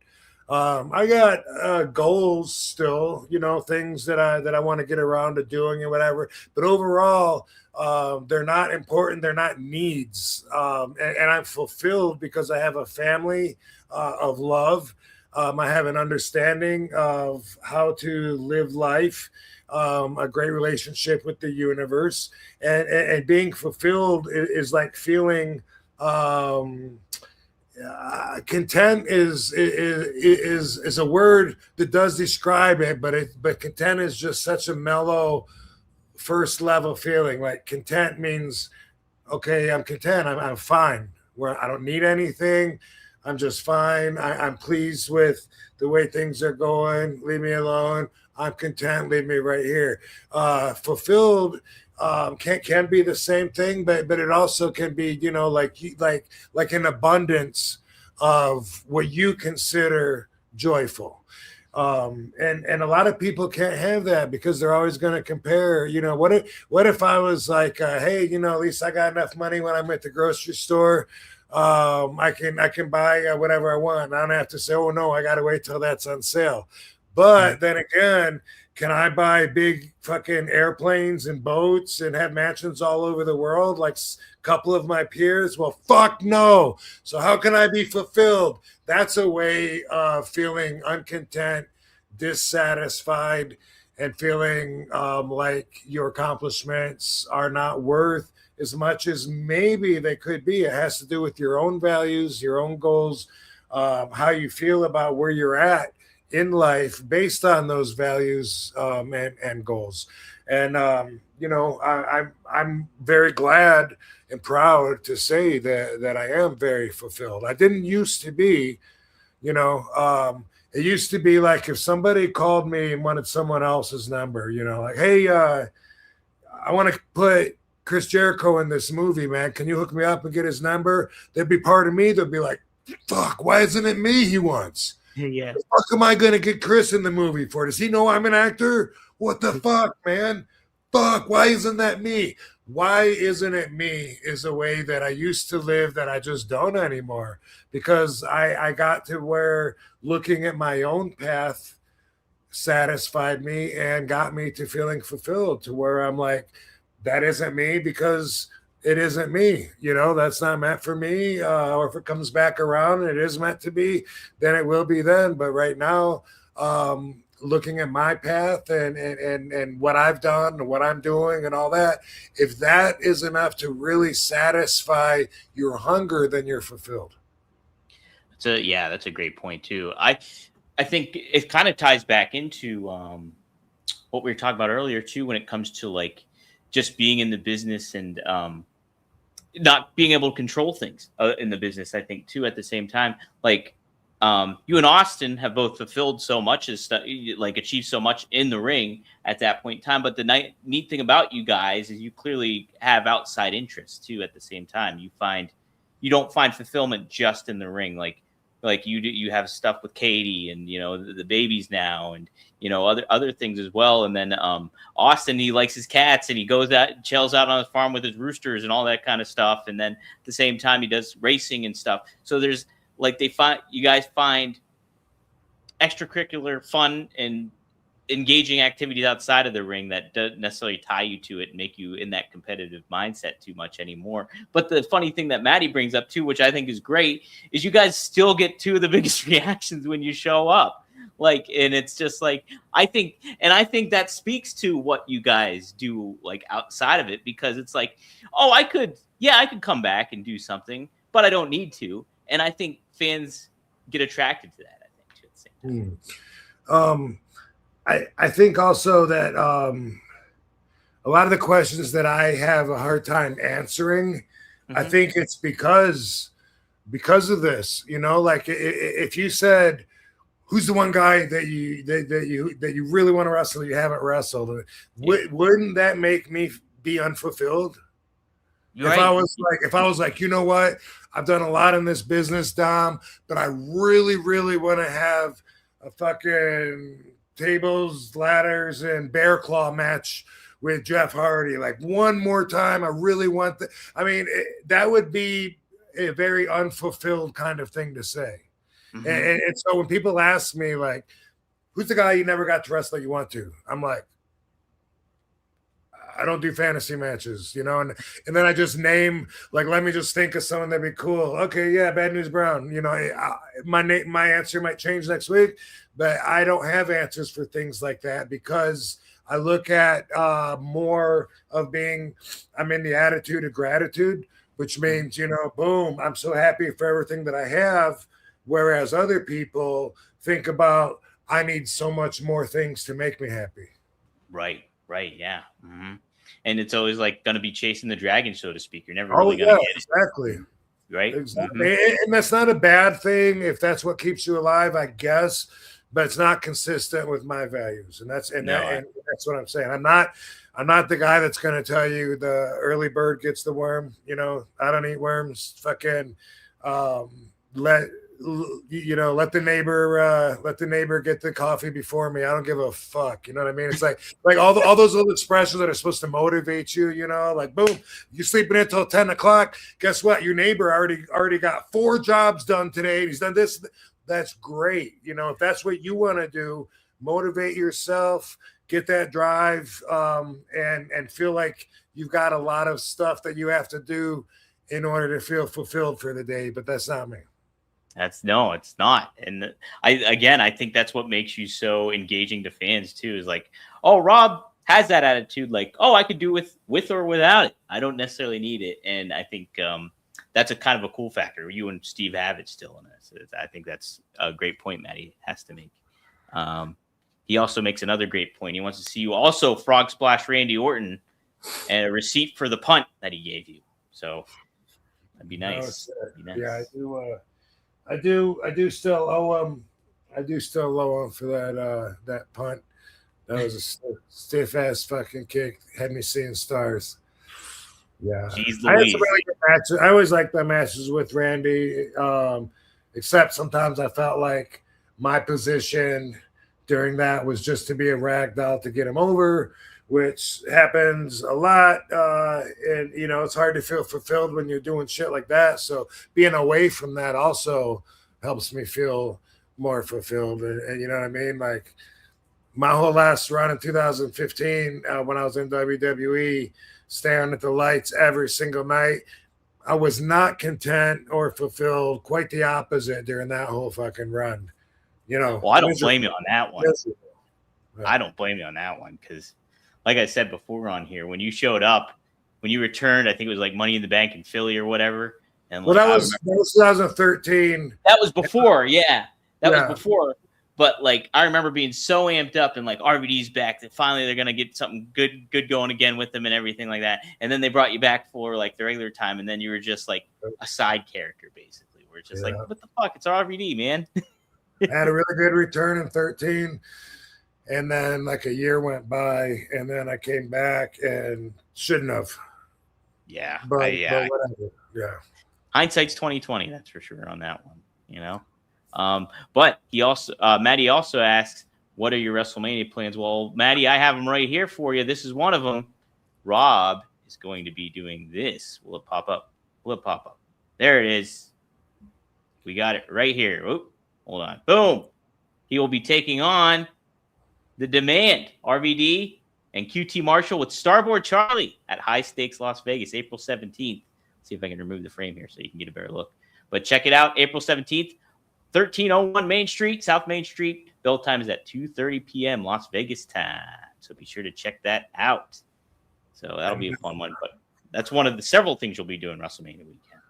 I got goals still, things that I want to get around to doing and whatever. But overall, they're not important. They're not needs. And I'm fulfilled because I have a family of love. I have an understanding of how to live life, a great relationship with the universe. And being fulfilled is like feeling content is a word that does describe it, but content is just such a mellow first level feeling. Like content means, okay, I'm content. I'm fine. Where I don't need anything. I'm just fine. I'm pleased with the way things are going. Leave me alone. I'm content. Leave me right here. Fulfilled can be the same thing, but it also can be, you know, like an abundance of what you consider joyful. And a lot of people can't have that because they're always going to compare. You know, what if I was like, hey, you know, at least I got enough money when I'm at the grocery store. I can buy whatever I want. I don't have to say, oh no, I got to wait till that's on sale. But then again, can I buy big fucking airplanes and boats and have mansions all over the world like a couple of my peers? Well, fuck no. So how can I be fulfilled? That's a way of feeling uncontent, dissatisfied, and feeling like your accomplishments are not worth as much as maybe they could be. It has to do with your own values, your own goals, how you feel about where you're at in life based on those values and goals. And you know, I'm very glad and proud to say that I am very fulfilled. I didn't used to be, you know. It used to be like if somebody called me and wanted someone else's number, you know, like, hey, I want to put Chris Jericho in this movie, man. Can you hook me up and get his number? There'd be part of me that'd be like, fuck, why isn't it me he wants? Yeah. What the fuck am I going to get Chris in the movie for? Does he know I'm an actor? What the fuck, man? Fuck, why isn't that me? Why isn't it me is a way that I used to live that I just don't anymore, because I got to where looking at my own path satisfied me and got me to feeling fulfilled, to where I'm like, that isn't me because it isn't me, you know, that's not meant for me. Or if it comes back around and it is meant to be, then it will be then. But right now, looking at my path and what I've done and what I'm doing and all that, if that is enough to really satisfy your hunger, then you're fulfilled. So yeah, that's a great point too. I think it kind of ties back into what we were talking about earlier too, when it comes to like just being in the business and not being able to control things in the business. I think too, at the same time, like you and Austin have both fulfilled so much as like achieved so much in the ring at that point in time. But the neat thing about you guys is you clearly have outside interests too. At the same time, you don't find fulfillment just in the ring. Like you have stuff with Katie and, you know, the babies now and, you know, other things as well. And then Austin, he likes his cats and he goes out, chills out on his farm with his roosters and all that kind of stuff. And then at the same time, he does racing and stuff. So there's like, you guys find extracurricular fun and engaging activities outside of the ring that don't necessarily tie you to it and make you in that competitive mindset too much anymore. But the funny thing that Maddie brings up too, which I think is great, is you guys still get two of the biggest reactions when you show up. Like, and it's just like, I think that speaks to what you guys do like outside of it, because it's like, oh, I could come back and do something, but I don't need to. And I think fans get attracted to that, I think, too, at the same time. I think also that a lot of the questions that I have a hard time answering, I think it's because of this, you know, like if you said, who's the one guy that you really want to wrestle, you haven't wrestled, wouldn't that make me be unfulfilled? Right. If I was like, you know what, I've done a lot in this business, Dom, but I really, really want to have a fucking tables, ladders, and bear claw match with Jeff Hardy. Like one more time. I really want that. I mean, that would be a very unfulfilled kind of thing to say. And so when people ask me like, who's the guy you never got to wrestle that you want to? I'm like, I don't do fantasy matches, you know, and then I just name, like, let me just think of someone that'd be cool. Okay, yeah, Bad News Brown. You know, my answer might change next week, but I don't have answers for things like that because I look at more of being, I'm in the attitude of gratitude, which means, you know, boom, I'm so happy for everything that I have, whereas other people think about, I need so much more things to make me happy. Right, yeah. And it's always like going to be chasing the dragon, so to speak. You're never really going to get it. Exactly. Right? Exactly. And that's not a bad thing if that's what keeps you alive, I guess. but it's not consistent with my values, and that's and that's what I'm saying. I'm not the guy that's going to tell you the early bird gets the worm. I don't eat worms. Fucking let the neighbor get the coffee before me. I don't give a fuck. You know what I mean? It's like all those little expressions that are supposed to motivate you. Like boom, you sleeping until 10 o'clock. Guess what? Your neighbor already got 4 jobs done today. He's done this. That's great. If that's what you want to do, motivate yourself, get that drive, and feel like you've got a lot of stuff that you have to do in order to feel fulfilled for the day. But that's not me. It's not. And I think that's what makes you so engaging to fans too, is like, oh, Rob has that attitude. Like, oh, I could do with or without it. I don't necessarily need it. And I think that's a kind of a cool factor. You and Steve have it still in this. I think that's a great point Matty has to make. He also makes another great point. He wants to see you also frog splash Randy Orton and a receipt for the punt that he gave you. So that'd be nice. Yeah, I do still owe him. I do still owe him for that punt. That was a stiff ass fucking kick. Had me seeing stars. Yeah, I had some really good matches. I always like the matches with Randy, except sometimes I felt like my position during that was just to be a ragdoll to get him over, which happens a lot. And it's hard to feel fulfilled when you're doing shit like that. So being away from that also helps me feel more fulfilled. And you know what I mean? Like my whole last run in 2015, when I was in WWE, staring at the lights every single night, I was not content or fulfilled. Quite the opposite during that whole fucking run. Well, I don't blame you on that one. I don't blame you on that one because, like I said before on here, when you showed up, when you returned, I think it was like Money in the Bank in Philly or whatever. And that was 2013. That was before, yeah. That was before. But like I remember being so amped up and like RVD's back that finally they're gonna get something good going again with them and everything like that. And then they brought you back for like the regular time, and then you were just like a side character basically. We're just like, what the fuck? It's RVD, man. I had a really good return in 13, and then like a year went by, and then I came back and shouldn't have. Yeah, but whatever. Yeah, hindsight's 20/20. That's for sure on that one. But he also, Maddie also asks, what are your WrestleMania plans? Well, Maddie, I have them right here for you. This is one of them. Rob is going to be doing this. Will it pop up? There it is. We got it right here. Oop, hold on. Boom. He will be taking on The Demand, RVD, and QT Marshall with Starboard Charlie at High Stakes Las Vegas, April 17th. See if I can remove the frame here so you can get a better look. But check it out, April 17th. 1301 Main Street, South Main Street. Bell time is at 2:30 p.m. Las Vegas time. So be sure to check that out. So that'll be a fun one. But that's one of the several things you'll be doing WrestleMania weekend.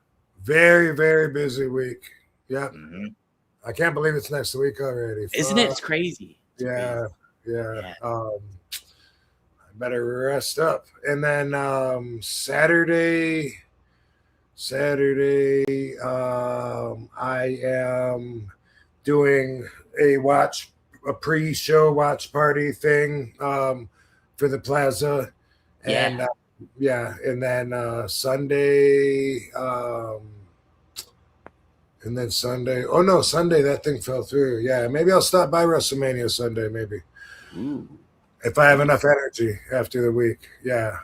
Very, very busy week. Yeah. Mm-hmm. I can't believe it's next week already. Isn't it? It's crazy. It's crazy. I better rest up. And then Saturday, I am doing a pre-show watch party thing for the Plaza, and and then Sunday, Oh no, Sunday that thing fell through. Yeah, maybe I'll stop by WrestleMania Sunday. Maybe if I have enough energy after the week. Yeah.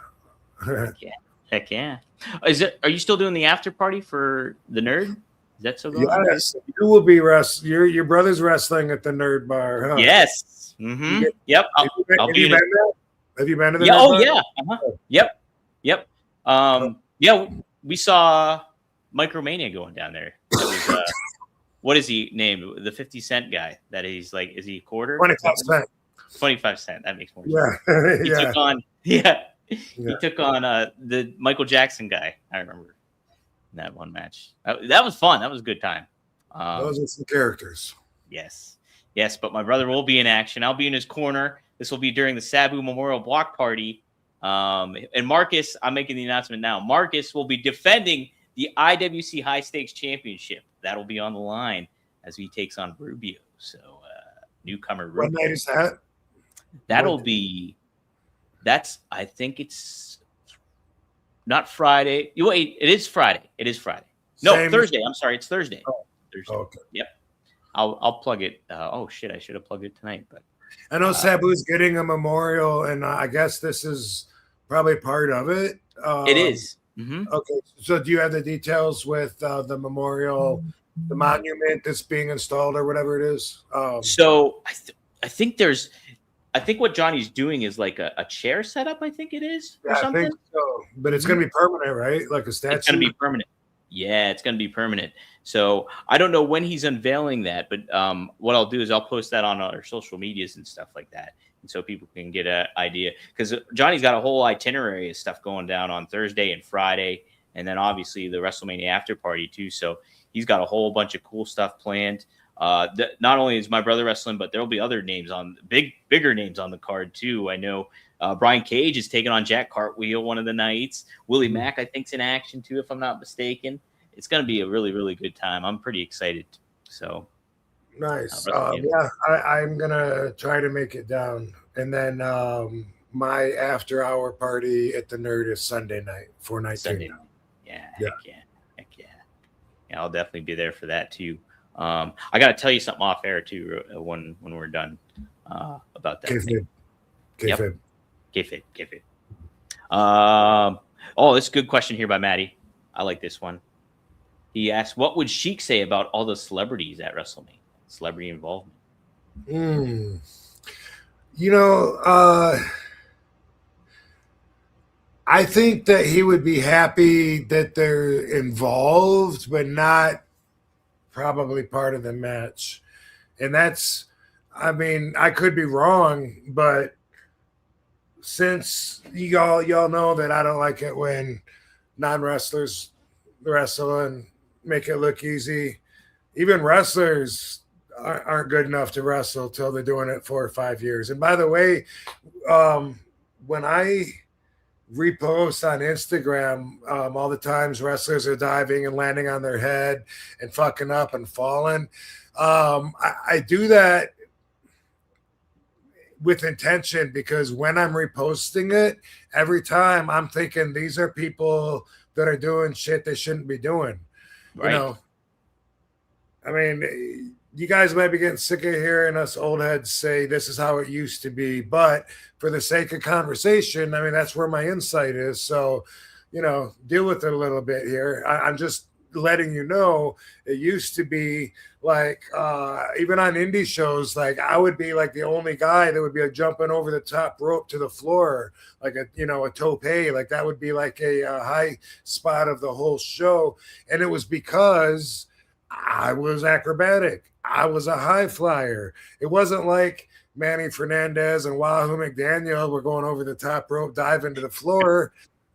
Heck yeah. Are you still doing the after party for the Nerd? Is that so going on? Yes, you will be your brother's wrestling at the Nerd Bar, huh? Yes. Mm-hmm. Yep. Have you been there? Have you been to the Nerd Bar? Oh yeah. Uh-huh. Yep. Yeah, we saw Micromania going down there. That was what is he named? The 50 cent guy that he's like, is he a quarter? 25 cents. 25 cent. That makes more sense. He took on the Michael Jackson guy. I remember that one match. That was fun. That was a good time. Those are some characters. Yes. But my brother will be in action. I'll be in his corner. This will be during the Sabu Memorial Block Party. And Marcus, I'm making the announcement now. Marcus will be defending the IWC High Stakes Championship. That'll be on the line as he takes on Rubio. So newcomer What rookie. night is that? That'll be. I think it's not Friday. Wait, it is Friday. It is Friday. No, Same- Thursday. I'm sorry, it's Thursday. Oh. Thursday. Okay. Yep. I'll plug it. Oh shit, I should have plugged it tonight, but I know Sabu's getting a memorial, and I guess this is probably part of it. it is. Mm-hmm. Okay, so do you have the details with the memorial, the monument that's being installed or whatever it is? So I think what Johnny's doing is like a chair setup. I think it is or yeah, I something. think so. But it's going to be permanent, right? Like a statue? It's going to be permanent. Yeah, it's going to be permanent. So I don't know when he's unveiling that, but what I'll do is I'll post that on our social medias and stuff like that, and so people can get an idea. Because Johnny's got a whole itinerary of stuff going down on Thursday and Friday, and then obviously the WrestleMania after party too. So he's got a whole bunch of cool stuff planned. Not only is my brother wrestling, but there'll be other names on bigger names on the card too. I know Brian Cage is taking on Jack Cartwheel one of the nights. Willie Mack, I think, is in action too, if I'm not mistaken. It's going to be a really, really good time. I'm pretty excited. So nice. Yeah, I'm going to try to make it down. And then my after hour party at the Nerd is Sunday night, 4/19. Sunday night. Yeah. Heck yeah. Yeah, I'll definitely be there for that too. I got to tell you something off air too when we're done about that. Kayfabe. Kayfabe. Oh, this is a good question here by Maddie. I like this one. He asked, what would Sheik say about all the celebrities at WrestleMania? Celebrity involvement. You know, I think that he would be happy that they're involved, but not probably part of the match. And that's, I mean, I could be wrong, but since y'all know that I don't like it when non-wrestlers wrestle and make it look easy. Even wrestlers aren't good enough to wrestle till they're doing it 4 or 5 years. And by the way, when I repost on Instagram all the times wrestlers are diving and landing on their head and fucking up and falling, I do that with intention, because when I'm reposting it, every time I'm thinking these are people that are doing shit they shouldn't be doing. Right. You know, I mean, you guys might be getting sick of hearing us old heads say this is how it used to be, but for the sake of conversation, I mean, that's where my insight is. So, you know, deal with it a little bit here. I'm just letting you know it used to be like even on indie shows, like I would be like the only guy that would be jumping over the top rope to the floor, like a tope, like that would be like a high spot of the whole show. And it was because I was acrobatic. I was a high flyer. It wasn't like Manny Fernandez and Wahoo McDaniel were going over the top rope, diving to the floor.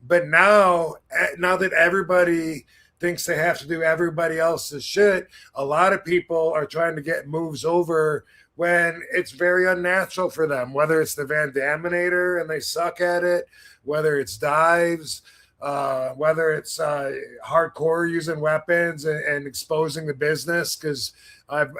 But now that everybody thinks they have to do everybody else's shit, a lot of people are trying to get moves over when it's very unnatural for them, whether it's the Van Daminator and they suck at it, whether it's dives, whether it's hardcore using weapons and exposing the business, because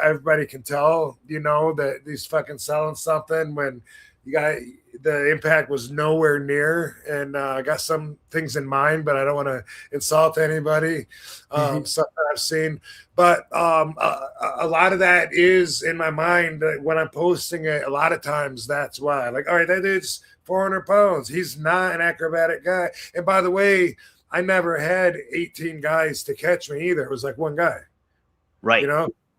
everybody can tell, that he's fucking selling something when you got the impact was nowhere near. And I got some things in mind, but I don't want to insult anybody. Stuff that I've seen, but a lot of that is in my mind when I'm posting it. A lot of times that's why, like, all right, that dude's 400 pounds. He's not an acrobatic guy. And by the way, I never had 18 guys to catch me either. It was like one guy, right?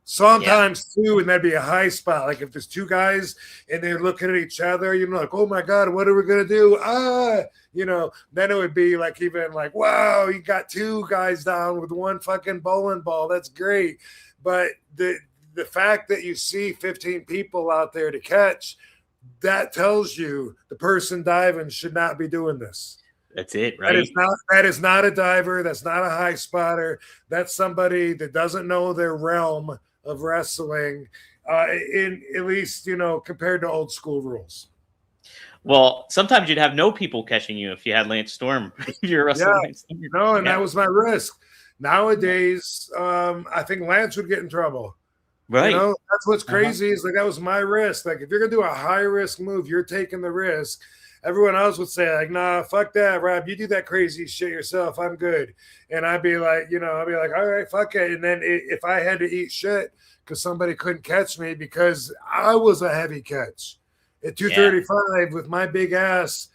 Sometimes two, and that'd be a high spot. Like if there's two guys and they're looking at each other, like, oh my God, what are we gonna do? Then it would be like even like, wow, you got two guys down with one fucking bowling ball. That's great. But the fact that you see 15 people out there to catch, that tells you the person diving should not be doing this. That's it, right? That is not a diver. That's not a high spotter. That's somebody that doesn't know their realm of wrestling, in at least, compared to old school rules. Well, sometimes you'd have no people catching you if you had Lance Storm. You're wrestling. That was my risk. Nowadays, I think Lance would get in trouble. Right. You know, that's what's crazy is like that was my risk. Like if you're gonna do a high risk move, you're taking the risk. Everyone else would say like, nah, fuck that, Rob. You do that crazy shit yourself. I'm good. And I'd be like, all right, fuck it. And then if I had to eat shit because somebody couldn't catch me because I was a heavy catch at 235 with my big ass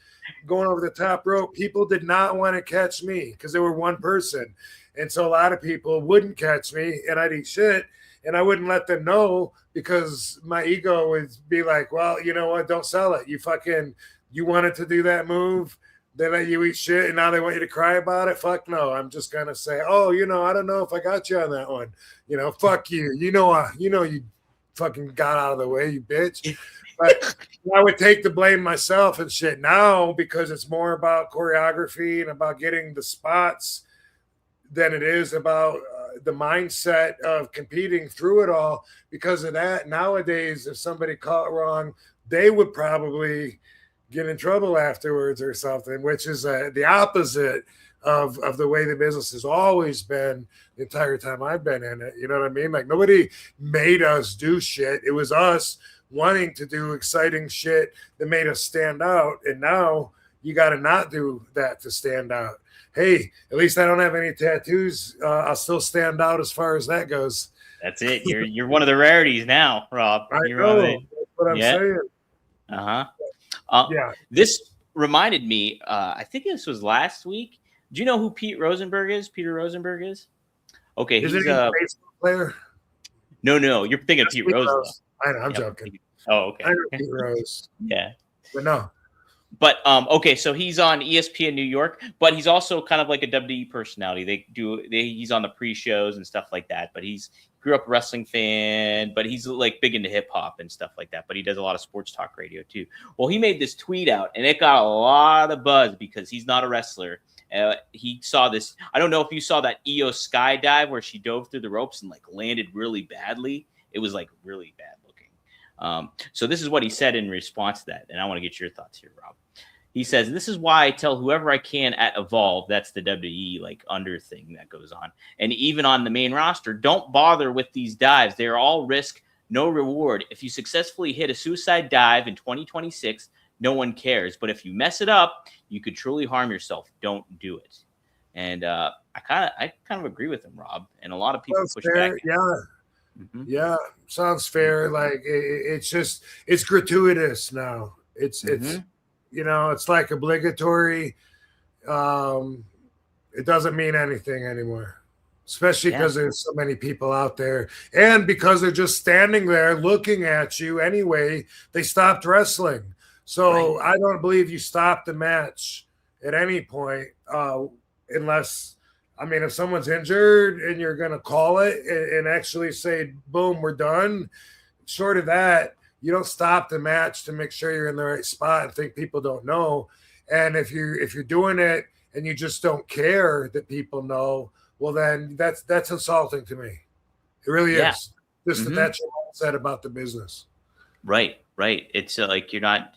going over the top rope, people did not want to catch me because they were one person. And so a lot of people wouldn't catch me and I'd eat shit. And I wouldn't let them know because my ego would be like, well, you know what? Don't sell it. You wanted to do that move. They let you eat shit and now they want you to cry about it. Fuck no. I'm just going to say, oh, I don't know if I got you on that one. Fuck you. You fucking got out of the way, you bitch. But I would take the blame myself and shit now because it's more about choreography and about getting the spots than it is about the mindset of competing through it all. Because of that, nowadays, if somebody caught wrong, they would probably get in trouble afterwards or something, which is the opposite of the way the business has always been the entire time I've been in it. You know what I mean? Like nobody made us do shit. It was us wanting to do exciting shit that made us stand out. And now you got to not do that to stand out. Hey, at least I don't have any tattoos. I'll still stand out as far as that goes. That's it. You're one of the rarities now, Rob. I know. That's what I'm saying. Yeah. This reminded me, I think this was last week. Do you know who Peter Rosenberg is? Okay, he's a baseball player. No, you're thinking of Pete Rose. I know, I'm joking. Oh, okay. I know Pete Rose. Yeah. But no. But okay, so he's on ESPN New York, but he's also kind of like a WWE personality. He's on the pre-shows and stuff like that. But he's grew up a wrestling fan, but he's like big into hip hop and stuff like that. But he does a lot of sports talk radio too. Well, he made this tweet out, and it got a lot of buzz because he's not a wrestler. He saw this. I don't know if you saw that Io skydive where she dove through the ropes and like landed really badly. It was like really bad looking. So this is what he said in response to that, and I want to get your thoughts here, Rob. He says, "This is why I tell whoever I can at Evolve," that's the WWE like under thing that goes on, and even on the main roster, don't bother with these dives. They are all risk, no reward. If you successfully hit a suicide dive in 2026, no one cares. But if you mess it up, you could truly harm yourself. Don't do it. And I kind of agree with him, Rob. And a lot of people push back. Yeah, sounds fair. Like it's gratuitous now. It's it's like obligatory. It doesn't mean anything anymore, especially because there's so many people out there, and because they're just standing there looking at you anyway. They stopped wrestling. So I don't believe you stop the match at any point unless, if someone's injured and you're going to call it and actually say, boom, we're done. Short of that, you don't stop the match to make sure you're in the right spot and think people don't know. And if you're doing it and you just don't care that people know, well, then that's insulting to me. It really is. Just that's your mindset about the business. Right. It's like you're not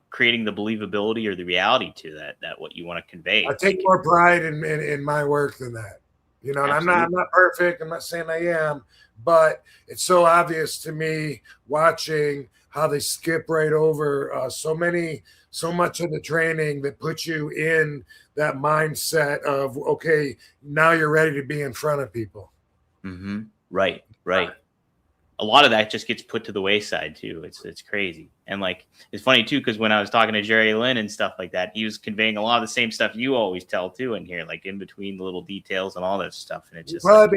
creating the believability or the reality to that what you want to convey. I take more pride in my work than that. And I'm not perfect. I'm not saying I am, but it's so obvious to me watching how they skip right over so much of the training that puts you in that mindset of, okay, now you're ready to be in front of people. Mm-hmm. Right. A lot of that just gets put to the wayside too. It's crazy. And like, it's funny too, because when I was talking to Jerry Lynn and stuff like that, he was conveying a lot of the same stuff you always tell too in here, like in between the little details and all that stuff. And it's just We'll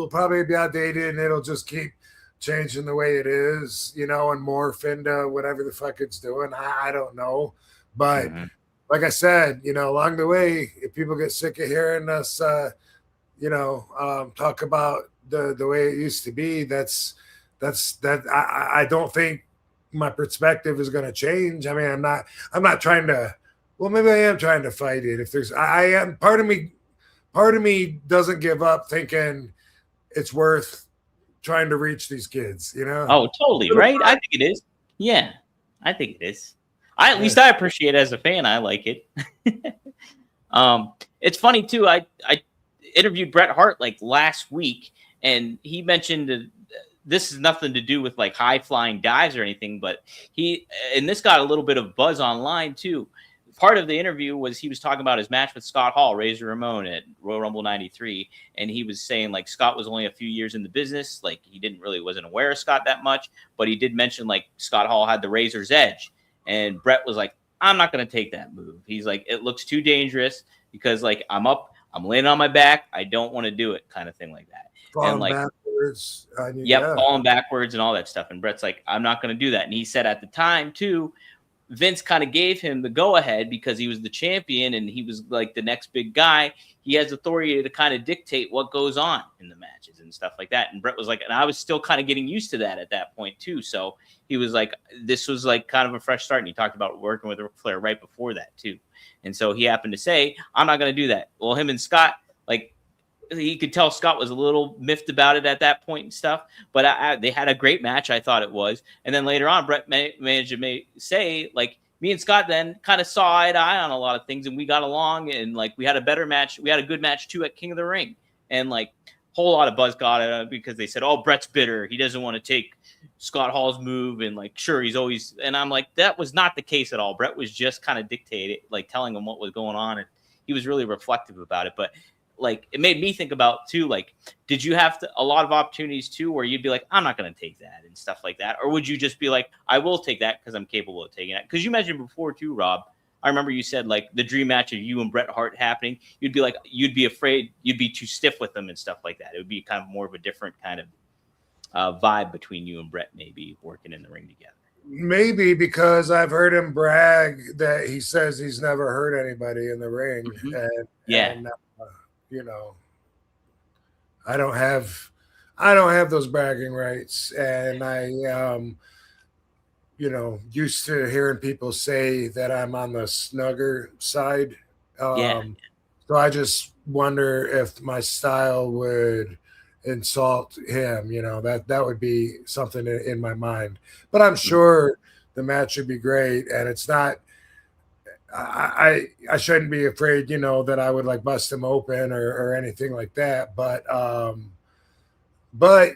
probably be outdated and it'll just keep changing the way it is, and morph into whatever the fuck it's doing. I don't know. But like I said, along the way, if people get sick of hearing us, talk about the way it used to be, that's I don't think my perspective is going to change. I'm not trying to, well, maybe I am trying to fight it. If there's, I am, part of me doesn't give up thinking it's worth trying to reach these kids, Oh, totally. Right. I think it is. Yeah, I think it is. At least I appreciate it as a fan. I like it. It's funny too. I interviewed Bret Hart like last week, and he mentioned this is nothing to do with like high flying dives or anything, but this got a little bit of buzz online too. Part of the interview was he was talking about his match with Scott Hall, Razor Ramon at Royal Rumble 93. And he was saying like Scott was only a few years in the business. Like he wasn't aware of Scott that much, but he did mention like Scott Hall had the razor's edge. And Brett was like, I'm not going to take that move. He's like, it looks too dangerous because like I'm laying on my back. I don't want to do it, kind of thing like that. Falling and like backwards. Falling backwards and all that stuff. And Brett's like, I'm not going to do that. And he said at the time too, Vince kind of gave him the go ahead because he was the champion and he was like the next big guy. He has authority to kind of dictate what goes on in the matches and stuff like that. And Brett was like, and I was still kind of getting used to that at that point too. So he was like, this was like kind of a fresh start. And he talked about working with Ric Flair right before that too. And so he happened to say, I'm not going to do that. Well, him and Scott, like, he could tell Scott was a little miffed about it at that point and stuff, but they had a great match. I thought it was. And then later on, Brett managed to say like me and Scott then kind of saw eye to eye on a lot of things and we got along and like we had a better match. We had a good match too at King of the Ring and like a whole lot of buzz got it because they said, oh, Brett's bitter. He doesn't want to take Scott Hall's move. And like, sure, he's always, and I'm like, that was not the case at all. Brett was just kind of dictating, like telling him what was going on. And he was really reflective about it. But like it made me think about too, like, did you have a lot of opportunities too where you'd be like, I'm not going to take that and stuff like that? Or would you just be like, I will take that because I'm capable of taking it? Because you mentioned before too, Rob, I remember you said like the dream match of you and Bret Hart happening, you'd be like, you'd be afraid, you'd be too stiff with them and stuff like that. It would be kind of more of a different kind of vibe between you and Bret maybe working in the ring together. Maybe because I've heard him brag that he says he's never hurt anybody in the ring. Mm-hmm. And you know, I don't have those bragging rights, and I, used to hearing people say that I'm on the snugger side. So I just wonder if my style would insult him. You know, that would be something in my mind. But I'm sure the match would be great, and it's not. I shouldn't be afraid, that I would like bust him open or anything like that. But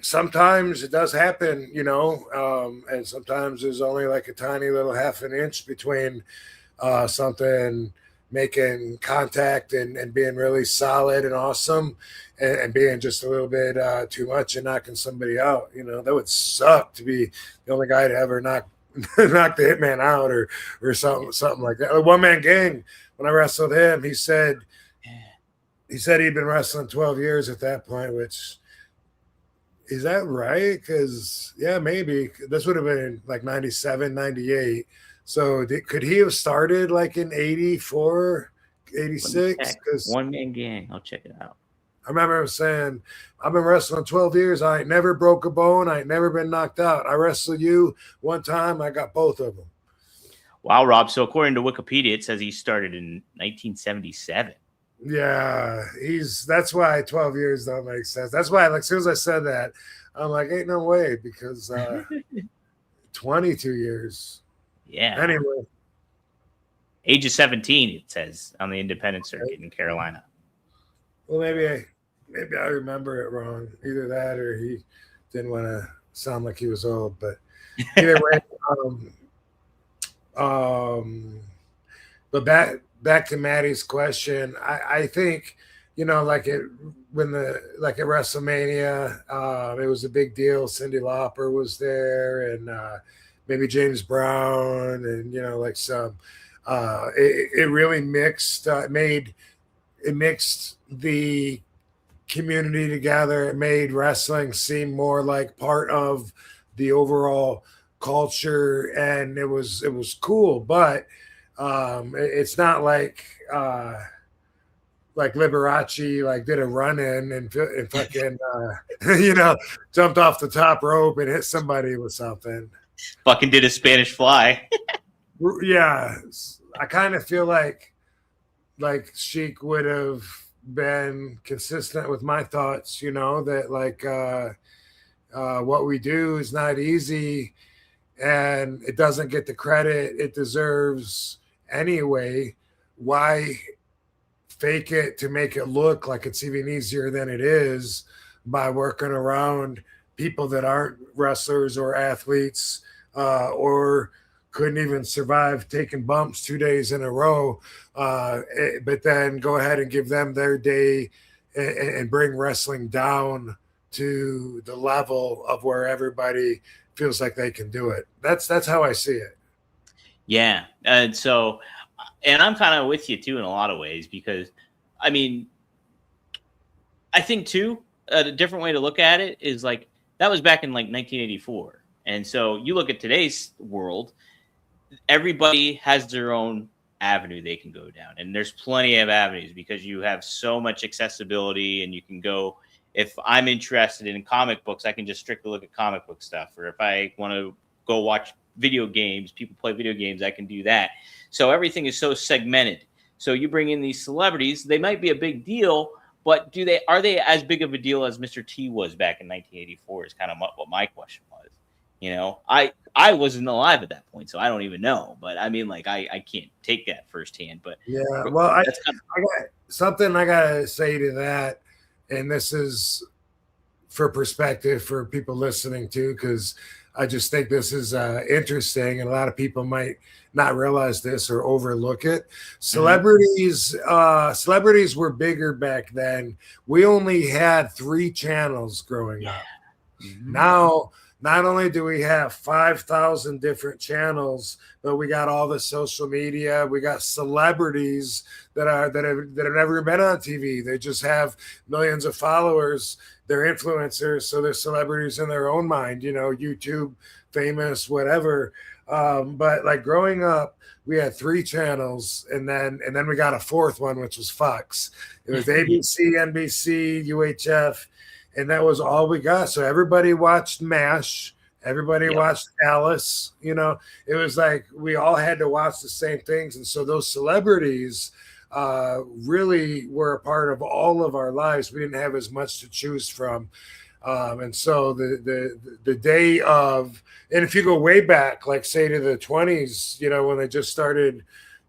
sometimes it does happen, and sometimes there's only like a tiny little half an inch between something making contact and being really solid and awesome and being just a little bit too much and knocking somebody out. That would suck to be the only guy to ever knock the Hitman out or something like that. A one-man gang, when I wrestled him, he said he'd been wrestling 12 years at that point, which is that right? Because maybe this would have been like 97, 98. So could he have started like in 84, 86? One-man gang. I'll check it out. I remember him saying, I've been wrestling 12 years. I ain't never broke a bone. I ain't never been knocked out. I wrestled you one time. I got both of them. Wow, Rob. So according to Wikipedia, it says he started in 1977. Yeah, that's why 12 years don't make sense. That's why, like, as soon as I said that, I'm like, ain't no way, because 22 years. Yeah. Anyway. Age of 17, it says, on the independent circuit in Carolina. Well, maybe I remember it wrong. Either that or he didn't want to sound like he was old. But either way, but back to Maddie's question, I think, like at WrestleMania, it was a big deal. Cyndi Lauper was there, and maybe James Brown, and like some. It really mixed. It mixed the community together. It made wrestling seem more like part of the overall culture, and it was cool. But it's not like Liberace like did a run in and fucking jumped off the top rope and hit somebody with something. Fucking did a Spanish fly. Yeah, I kind of feel like Sheik would have been consistent with my thoughts, that like what we do is not easy and it doesn't get the credit it deserves anyway. Why fake it to make it look like it's even easier than it is by working around people that aren't wrestlers or athletes or couldn't even survive taking bumps 2 days in a row, but then go ahead and give them their day and bring wrestling down to the level of where everybody feels like they can do it. That's how I see it. Yeah. And so, and I'm kind of with you too in a lot of ways, because I mean, I think too, a different way to look at it is like, that was back in like 1984. And so you look at today's world, everybody has their own avenue they can go down. And there's plenty of avenues because you have so much accessibility, and you can go, if I'm interested in comic books, I can just strictly look at comic book stuff. Or if I want to go watch video games, people play video games, I can do that. So everything is so segmented. So you bring in these celebrities, they might be a big deal, but are they as big of a deal as Mr. T was back in 1984 is kind of what my question was. You know, I wasn't alive at that point, so I don't even know. But I mean, like, I can't take that firsthand. But yeah, well, I got something I gotta say to that, and this is for perspective for people listening too, because I just think this is interesting, and a lot of people might not realize this or overlook it. Celebrities were bigger back then. We only had 3 channels growing up. Now, not only do we have 5,000 different channels, but we got all the social media. We got celebrities that have never been on TV. They just have millions of followers. They're influencers, so they're celebrities in their own mind. You know, YouTube, famous, whatever. But like growing up, we had 3 channels, and then we got a 4th one, which was Fox. It was ABC, NBC, UHF. And that was all we got. So everybody watched MASH. Everybody watched Alice. You know, it was like we all had to watch the same things. And so those celebrities really were a part of all of our lives. We didn't have as much to choose from. And so the day of, and if you go way back, like say to the 20s, you know, when they just started,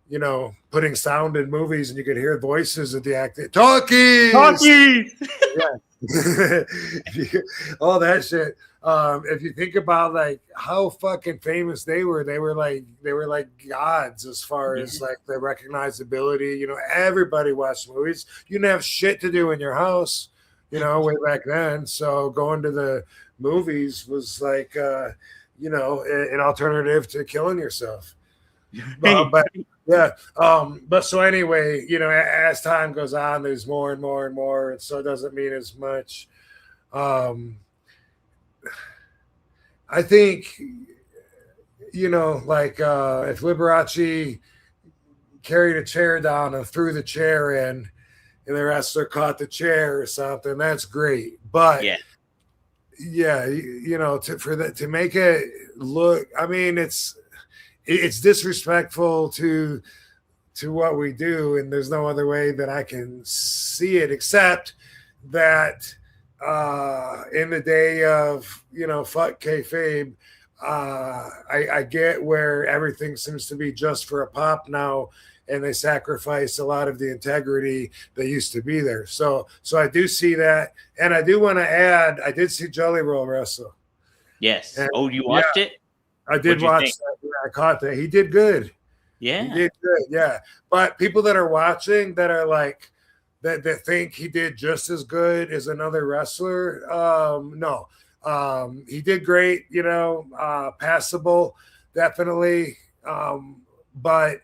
you know, putting sound in movies and you could hear voices of the actor. Talkies! Yeah. All that shit. If you think about like how fucking famous they were like gods as far as like the recognizability. You know, everybody watched movies. You didn't have shit to do in your house, you know, way back then. So going to the movies was like you know, an alternative to killing yourself. But yeah, but so anyway, you know, as time goes on, there's more and more and more, and so it doesn't mean as much. I think, you know, like if Liberace carried a chair down and threw the chair in, and the wrestler caught the chair or something, that's great. But yeah, you know, to make it look, I mean, it's disrespectful to what we do, and there's no other way that I can see it except that in the day of, you know, fuck kayfabe, I get where everything seems to be just for a pop now, and they sacrifice a lot of the integrity that used to be there. So I do see that, and I do want to add, I did see Jelly Roll wrestle. Yes. And, you watched it? I did watch that. Yeah, I caught that. He did good. Yeah. He did good. Yeah. But people that are watching that are like, that think he did just as good as another wrestler, no. He did great, you know, passable, definitely. But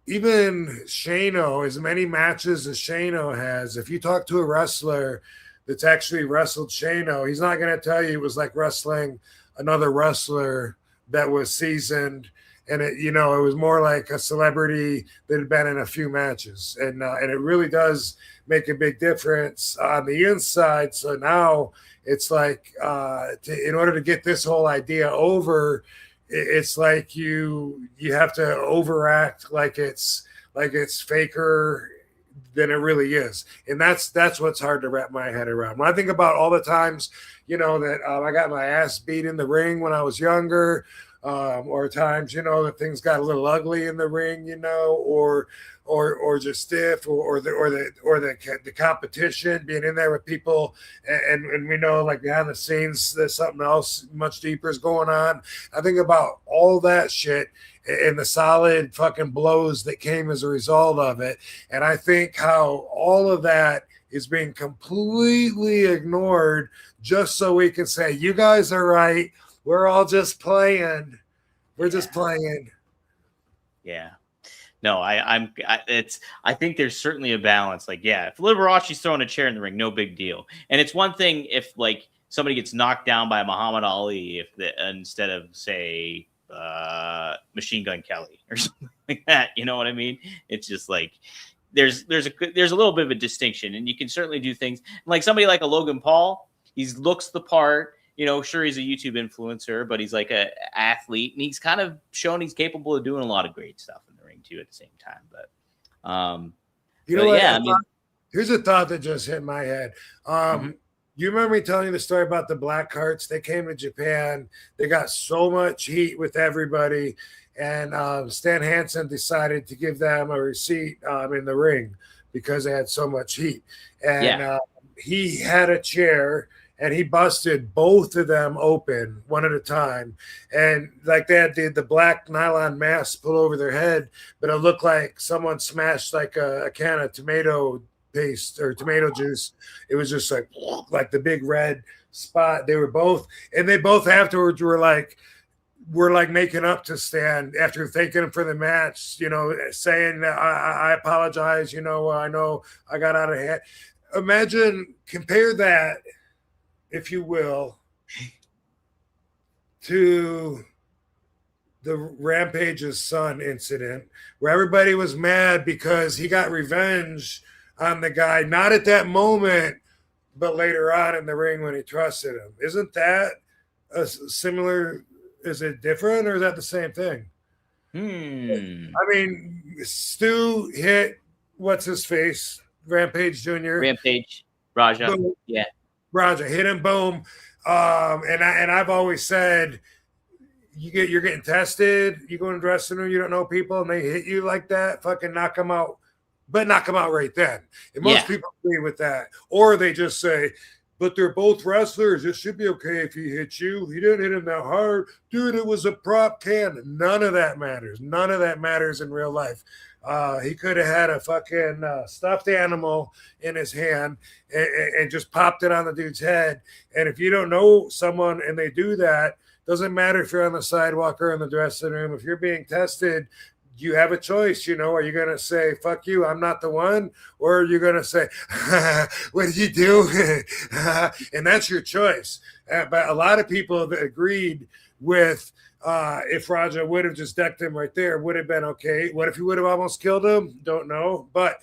even Shano, as many matches as Shano has, if you talk to a wrestler that's actually wrestled Shano, he's not going to tell you it was like wrestling another wrestler that was seasoned, and it, you know, it was more like a celebrity that had been in a few matches, and it really does make a big difference on the inside. So now it's like in order to get this whole idea over, it's like you have to overact like it's faker than it really is, and that's what's hard to wrap my head around. When I think about all the times, you know, that I got my ass beat in the ring when I was younger, or times, that things got a little ugly in the ring, or just stiff, or the competition, being in there with people, and we know, like, behind the scenes there's something else much deeper is going on. I think about all that shit and the solid fucking blows that came as a result of it, and I think how all of that is being completely ignored just so we can say, you guys are right, we're all just playing. We're just playing. Yeah. No, I think there's certainly a balance. Like, yeah, if Liberace's throwing a chair in the ring, no big deal. And it's one thing if, like, somebody gets knocked down by Muhammad Ali instead of, say, Machine Gun Kelly or something like that. You know what I mean? It's just like there's a little bit of a distinction, and you can certainly do things like somebody like a Logan Paul. He looks the part. Sure, he's a YouTube influencer, but he's like an athlete, and he's kind of shown he's capable of doing a lot of great stuff in the ring too at the same time. But what? Yeah, here's a thought that just hit my head. You remember me telling you the story about the black carts? They came to Japan. They got so much heat with everybody, and Stan Hansen decided to give them a receipt in the ring because they had so much heat. And he had a chair, and he busted both of them open one at a time. And like they had the black nylon mask pull over their head, but it looked like someone smashed like a can of tomato paste or tomato juice. It was just like the big red spot. They both afterwards were like making up to Stan after thanking him for the match, saying that I apologize. I know I got out of hand. Imagine, compare that, if you will, to the Rampage's son incident, where everybody was mad because he got revenge on the guy, not at that moment, but later on in the ring when he trusted him. Isn't that a similar? Is it different, or is that the same thing? I mean, Stu hit what's his face, Rampage Jr. Raja. Boom. Yeah. Raja hit him, boom. And I've always said, you're getting tested. You go in the dressing room, you don't know people, and they hit you like that. Fucking knock them out, but knock them out right then. And most people agree with that, or they just say, but they're both wrestlers. It should be okay if he hits you. He didn't hit him that hard, dude. It was a prop can. None of that matters. None of that matters in real life. He could have had a fucking stuffed animal in his hand and just popped it on the dude's head. And if you don't know someone and they do that, doesn't matter if you're on the sidewalk or in the dressing room. If you're being tested, you have a choice. Are you going to say, fuck you, I'm not the one? Or are you going to say, what did you do? And that's your choice. But a lot of people that agreed with if Raja would have just decked him right there, would have been okay. What if he would have almost killed him? Don't know. But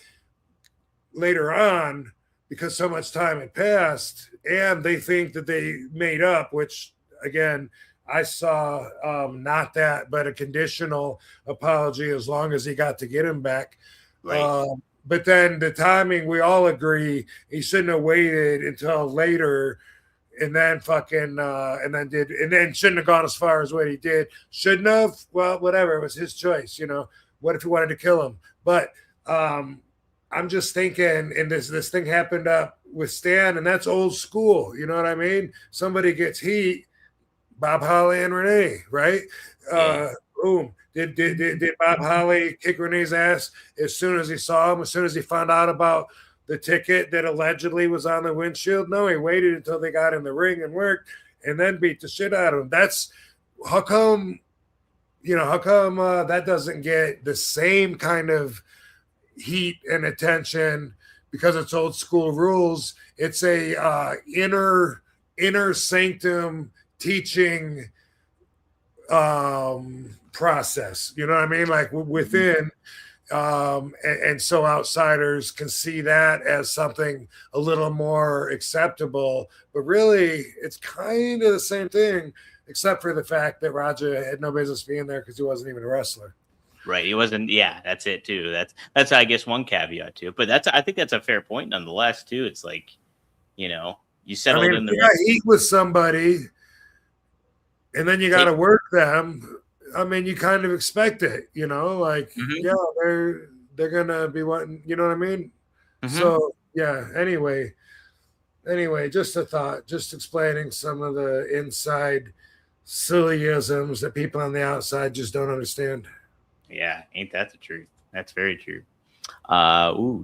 later on, because so much time had passed, and they think that they made up, which, again, I saw not that, but a conditional apology as long as he got to get him back. Right. But then the timing, we all agree, he shouldn't have waited until later and then shouldn't have gone as far as what he did. Shouldn't have. Well, whatever. It was his choice. What if he wanted to kill him? But I'm just thinking, and this thing happened up with Stan, and that's old school. You know what I mean? Somebody gets heat. Bob Holly and Renee, right? Boom. Did Bob Holly kick Renee's ass as soon as he saw him, as soon as he found out about the ticket that allegedly was on the windshield? No, he waited until they got in the ring and worked and then beat the shit out of him. That's how come that doesn't get the same kind of heat and attention, because it's old school rules. It's a inner sanctum teaching process, you know what I mean? Like within, and so outsiders can see that as something a little more acceptable, but really it's kind of the same thing, except for the fact that Raja had no business being there because he wasn't even a wrestler. Right. He wasn't. Yeah, that's it too. That's I guess one caveat to it, but I think that's a fair point nonetheless too. It's like, you settled in the got heat with somebody. and then you got to work them. I mean, you kind of expect it, like yeah, they're gonna be wanting, you know what I mean? So yeah. Anyway, just a thought, just explaining some of the inside sillyisms that people on the outside just don't understand. Yeah, ain't that the truth? That's very true.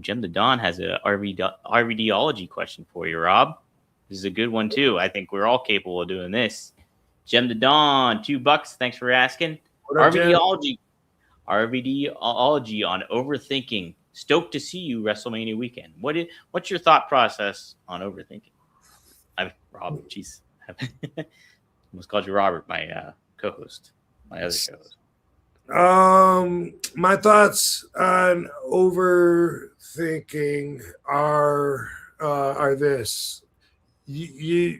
Jim the Don has a RVDology question for you, Rob. This is a good one too. I think we're all capable of doing this. Jim the Don, $2. Thanks for asking. RVDology on Overthinking. Stoked to see you WrestleMania weekend. What's your thought process on Overthinking? Rob, jeez, almost called you Robert, my co-host, my other co-host. My thoughts on Overthinking are this. You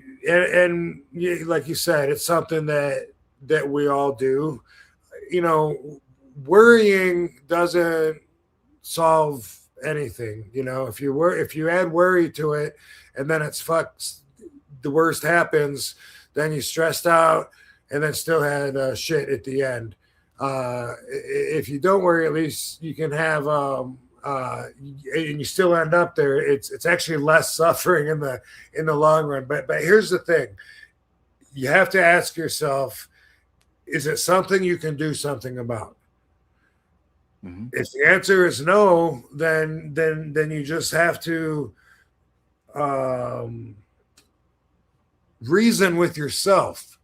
like you said, it's something that we all do. Worrying doesn't solve anything. If you add worry to it, and then it's fucked, the worst happens, then you stressed out, and then still had shit at the end. If you don't worry, at least you can have and you still end up there. It's actually less suffering in the long run. But here's the thing: you have to ask yourself, is it something you can do something about? If the answer is no, then you just have to reason with yourself.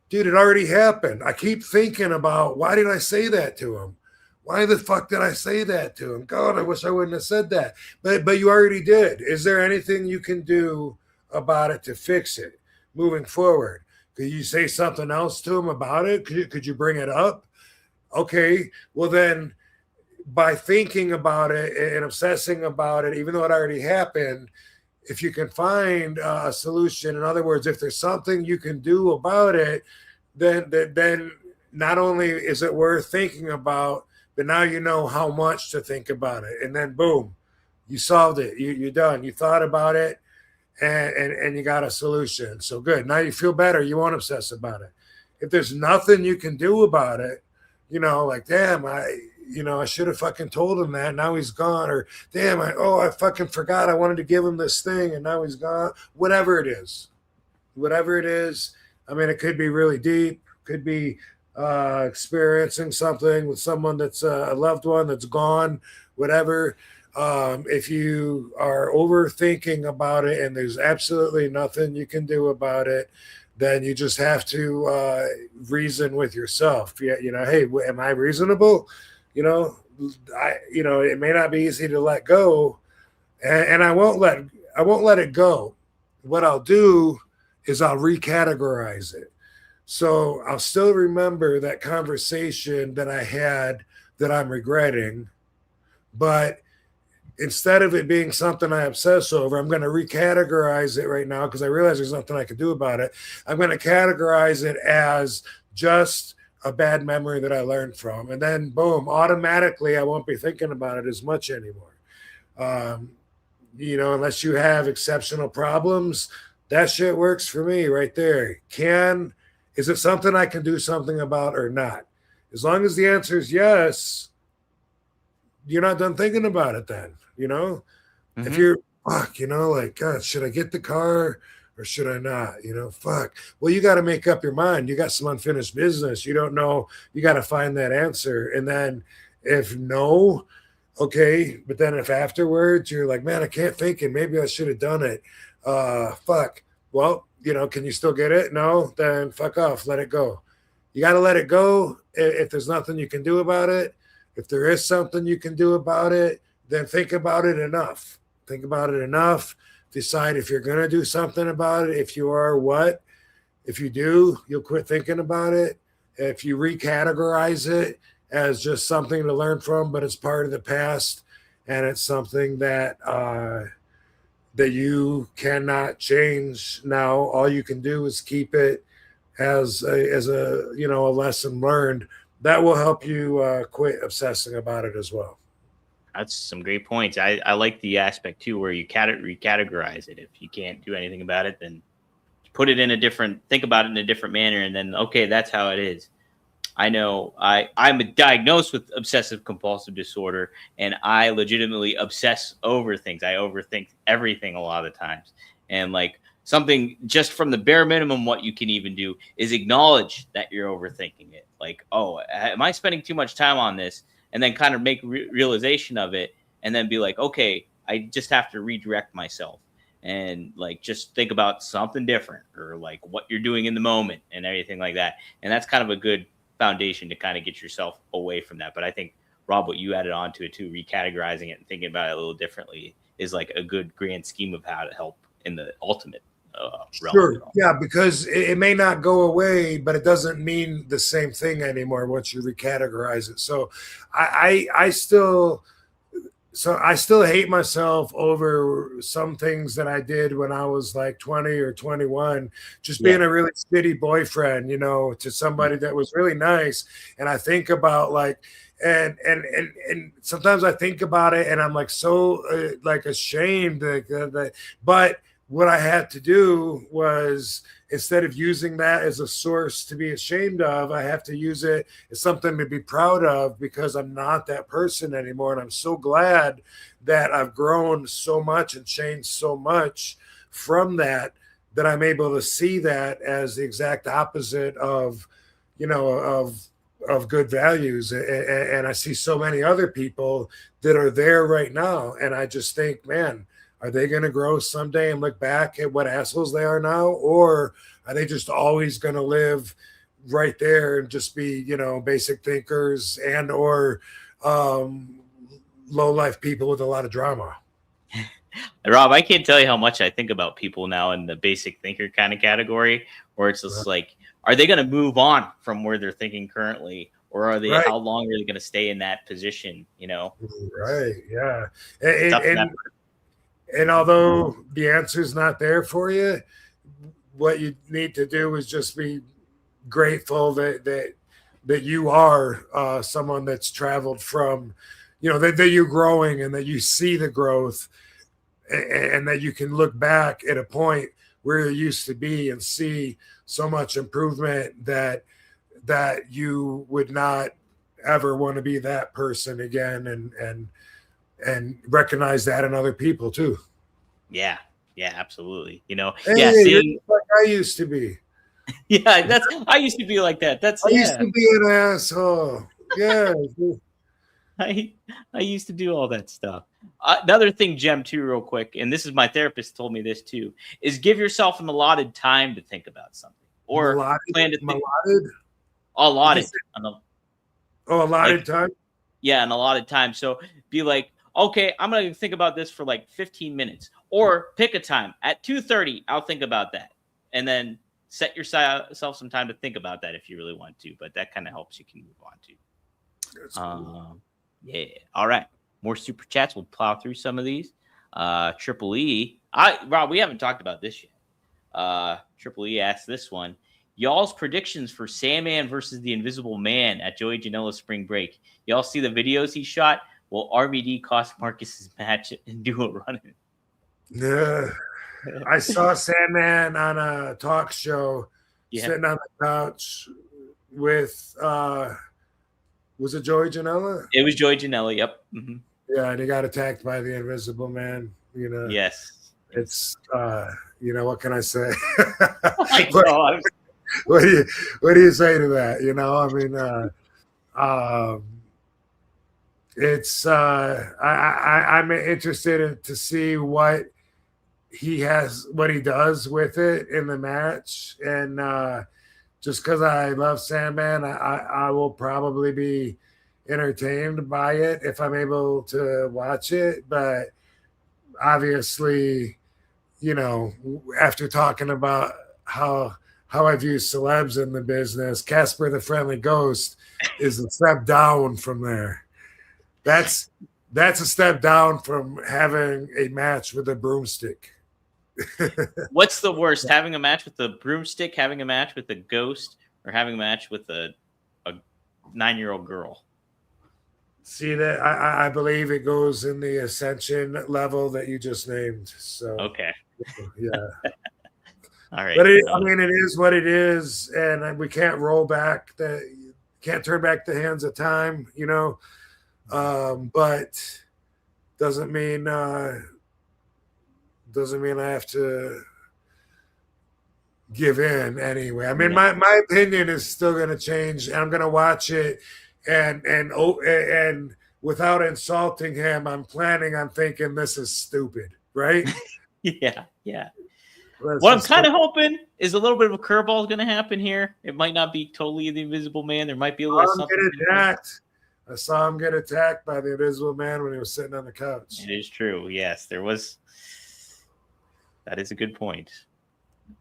Dude, it already happened. I keep thinking about, why did I say that to him? Why the fuck did I say that to him? God, I wish I wouldn't have said that. But you already did. Is there anything you can do about it to fix it moving forward? Could you say something else to him about it? Could you bring it up? Okay, well then, by thinking about it and obsessing about it, even though it already happened, if you can find a solution, in other words, if there's something you can do about it, then not only is it worth thinking about, but now you know how much to think about it. And then boom, you solved it. You're done. You thought about it and you got a solution. So good. Now you feel better. You won't obsess about it. If there's nothing you can do about it, like, damn, I should have fucking told him that. Now he's gone. Or damn, I fucking forgot. I wanted to give him this thing and now he's gone. Whatever it is. I mean, it could be really deep. Could be experiencing something with someone that's a loved one that's gone, whatever. If you are overthinking about it and there's absolutely nothing you can do about it, then you just have to reason with yourself. Hey, am I reasonable? It may not be easy to let go, and I won't let it go. What I'll do is I'll recategorize it. So I'll still remember that conversation that I had that I'm regretting, but instead of it being something I obsess over, I'm going to recategorize it right now because I realize there's nothing I can do about it. I'm going to categorize it as just a bad memory that I learned from. And then boom, automatically I won't be thinking about it as much anymore. Unless you have exceptional problems, that shit works for me right there. Is it something I can do something about or not? As long as the answer is yes, you're not done thinking about it then, If you're, God, should I get the car or should I not? Fuck. Well, you got to make up your mind. You got some unfinished business. You don't know. You got to find that answer. And then if no, okay. But then if afterwards you're like, man, I can't think and maybe I should have done it. Fuck. Well, can you still get it? No, then fuck off. Let it go. You got to let it go. If there's nothing you can do about it. If there is something you can do about it, then think about it enough. Decide if you're going to do something about it. If you are, what? If you do, you'll quit thinking about it. If you recategorize it as just something to learn from, but it's part of the past and it's something that that you cannot change now. All you can do is keep it as a lesson learned. That will help you quit obsessing about it as well. That's some great points. I like the aspect too where you recategorize it. If you can't do anything about it, then think about it in a different manner, and then, okay, that's how it is. I know I'm diagnosed with obsessive compulsive disorder, and I legitimately obsess over things. I overthink everything a lot of the times. And like something just from the bare minimum, what you can even do is acknowledge that you're overthinking it. Like, oh, am I spending too much time on this? And then kind of make realization of it, and then be like, okay, I just have to redirect myself and like just think about something different, or like what you're doing in the moment and everything like that. And that's kind of a good foundation to kind of get yourself away from that. But I think, Rob, what you added on to it too, recategorizing it and thinking about it a little differently, is like a good grand scheme of how to help in the ultimate realm. Sure. Yeah, because it may not go away, but it doesn't mean the same thing anymore once you recategorize it. So I still hate myself over some things that I did when I was like 20 or 21, just being a really shitty boyfriend, to somebody that was really nice. And I think about like, and sometimes I think about it and I'm like, so like ashamed but what I had to do was, instead of using that as a source to be ashamed of, I have to use it as something to be proud of, because I'm not that person anymore. And I'm so glad that I've grown so much and changed so much from that I'm able to see that as the exact opposite of good values. And I see so many other people that are there right now. And I just think, man, are they going to grow someday and look back at what assholes they are now? Or are they just always going to live right there and just be, basic thinkers and or low life people with a lot of drama? Rob, I can't tell you how much I think about people now in the basic thinker kind of category, where it's just like, are they going to move on from where they're thinking currently? Or are they? How long are they going to stay in that position? Right. Yeah. And although the answer is not there for you, what you need to do is just be grateful that you are someone that's traveled from, that you're growing and that you see the growth, and that you can look back at a point where you used to be and see so much improvement that you would not ever want to be that person again, and recognize that in other people too. Yeah, absolutely. Hey, seeing like I used to be. Yeah, I used to be like that. I used to be an asshole. Yeah. I used to do all that stuff. Another thing, Jem, too, real quick, and this is my therapist told me this too, is give yourself an allotted time to think about something, or plan to think. Allotted. Allotted time? Yeah, an allotted time. So be like, okay, I'm going to think about this for like 15 minutes, or pick a time at 2:30. I'll think about that. And then set yourself some time to think about that if you really want to, but that kind of helps you can move on to. That's cool. Yeah. All right. More super chats. We'll plow through some of these. Triple E. Rob, we haven't talked about this yet. Triple E asked this one. Y'all's predictions for Sandman versus the Invisible Man at Joey Janela's spring break. Y'all see the videos he shot? Will RVD cost Marcus's match and do a run-in? Yeah. I saw Sandman on a talk show sitting on the couch with was it Joey Janela? It was Joey Janela, yep. Mm-hmm. Yeah, and he got attacked by the Invisible Man, Yes. It's what can I say? Oh my God. What do you say to that? It's I'm interested to see what he does with it in the match, and just because I love Sandman, I will probably be entertained by it if I'm able to watch it. But obviously, after talking about how I view celebs in the business, Casper the Friendly Ghost is a step down from there. That's a step down from having a match with a broomstick. What's the worst? Having a match with the broomstick, having a match with a ghost, or having a match with a 9-year-old girl? See that I believe it goes in the ascension level that you just named. So okay. Yeah. All right. But it is what it is, and we can't roll back can't turn back the hands of time, but doesn't mean I have to give in anyway. I mean, my opinion is still going to change. I'm going to watch it, and without insulting him, I'm thinking this is stupid, right? Yeah. What I'm kind of hoping is a little bit of a curveball is going to happen here. It might not be totally the Invisible Man. There might be a little something. I saw him get attacked by the Invisible Man when he was sitting on the couch. It is true. Yes, there was. That is a good point.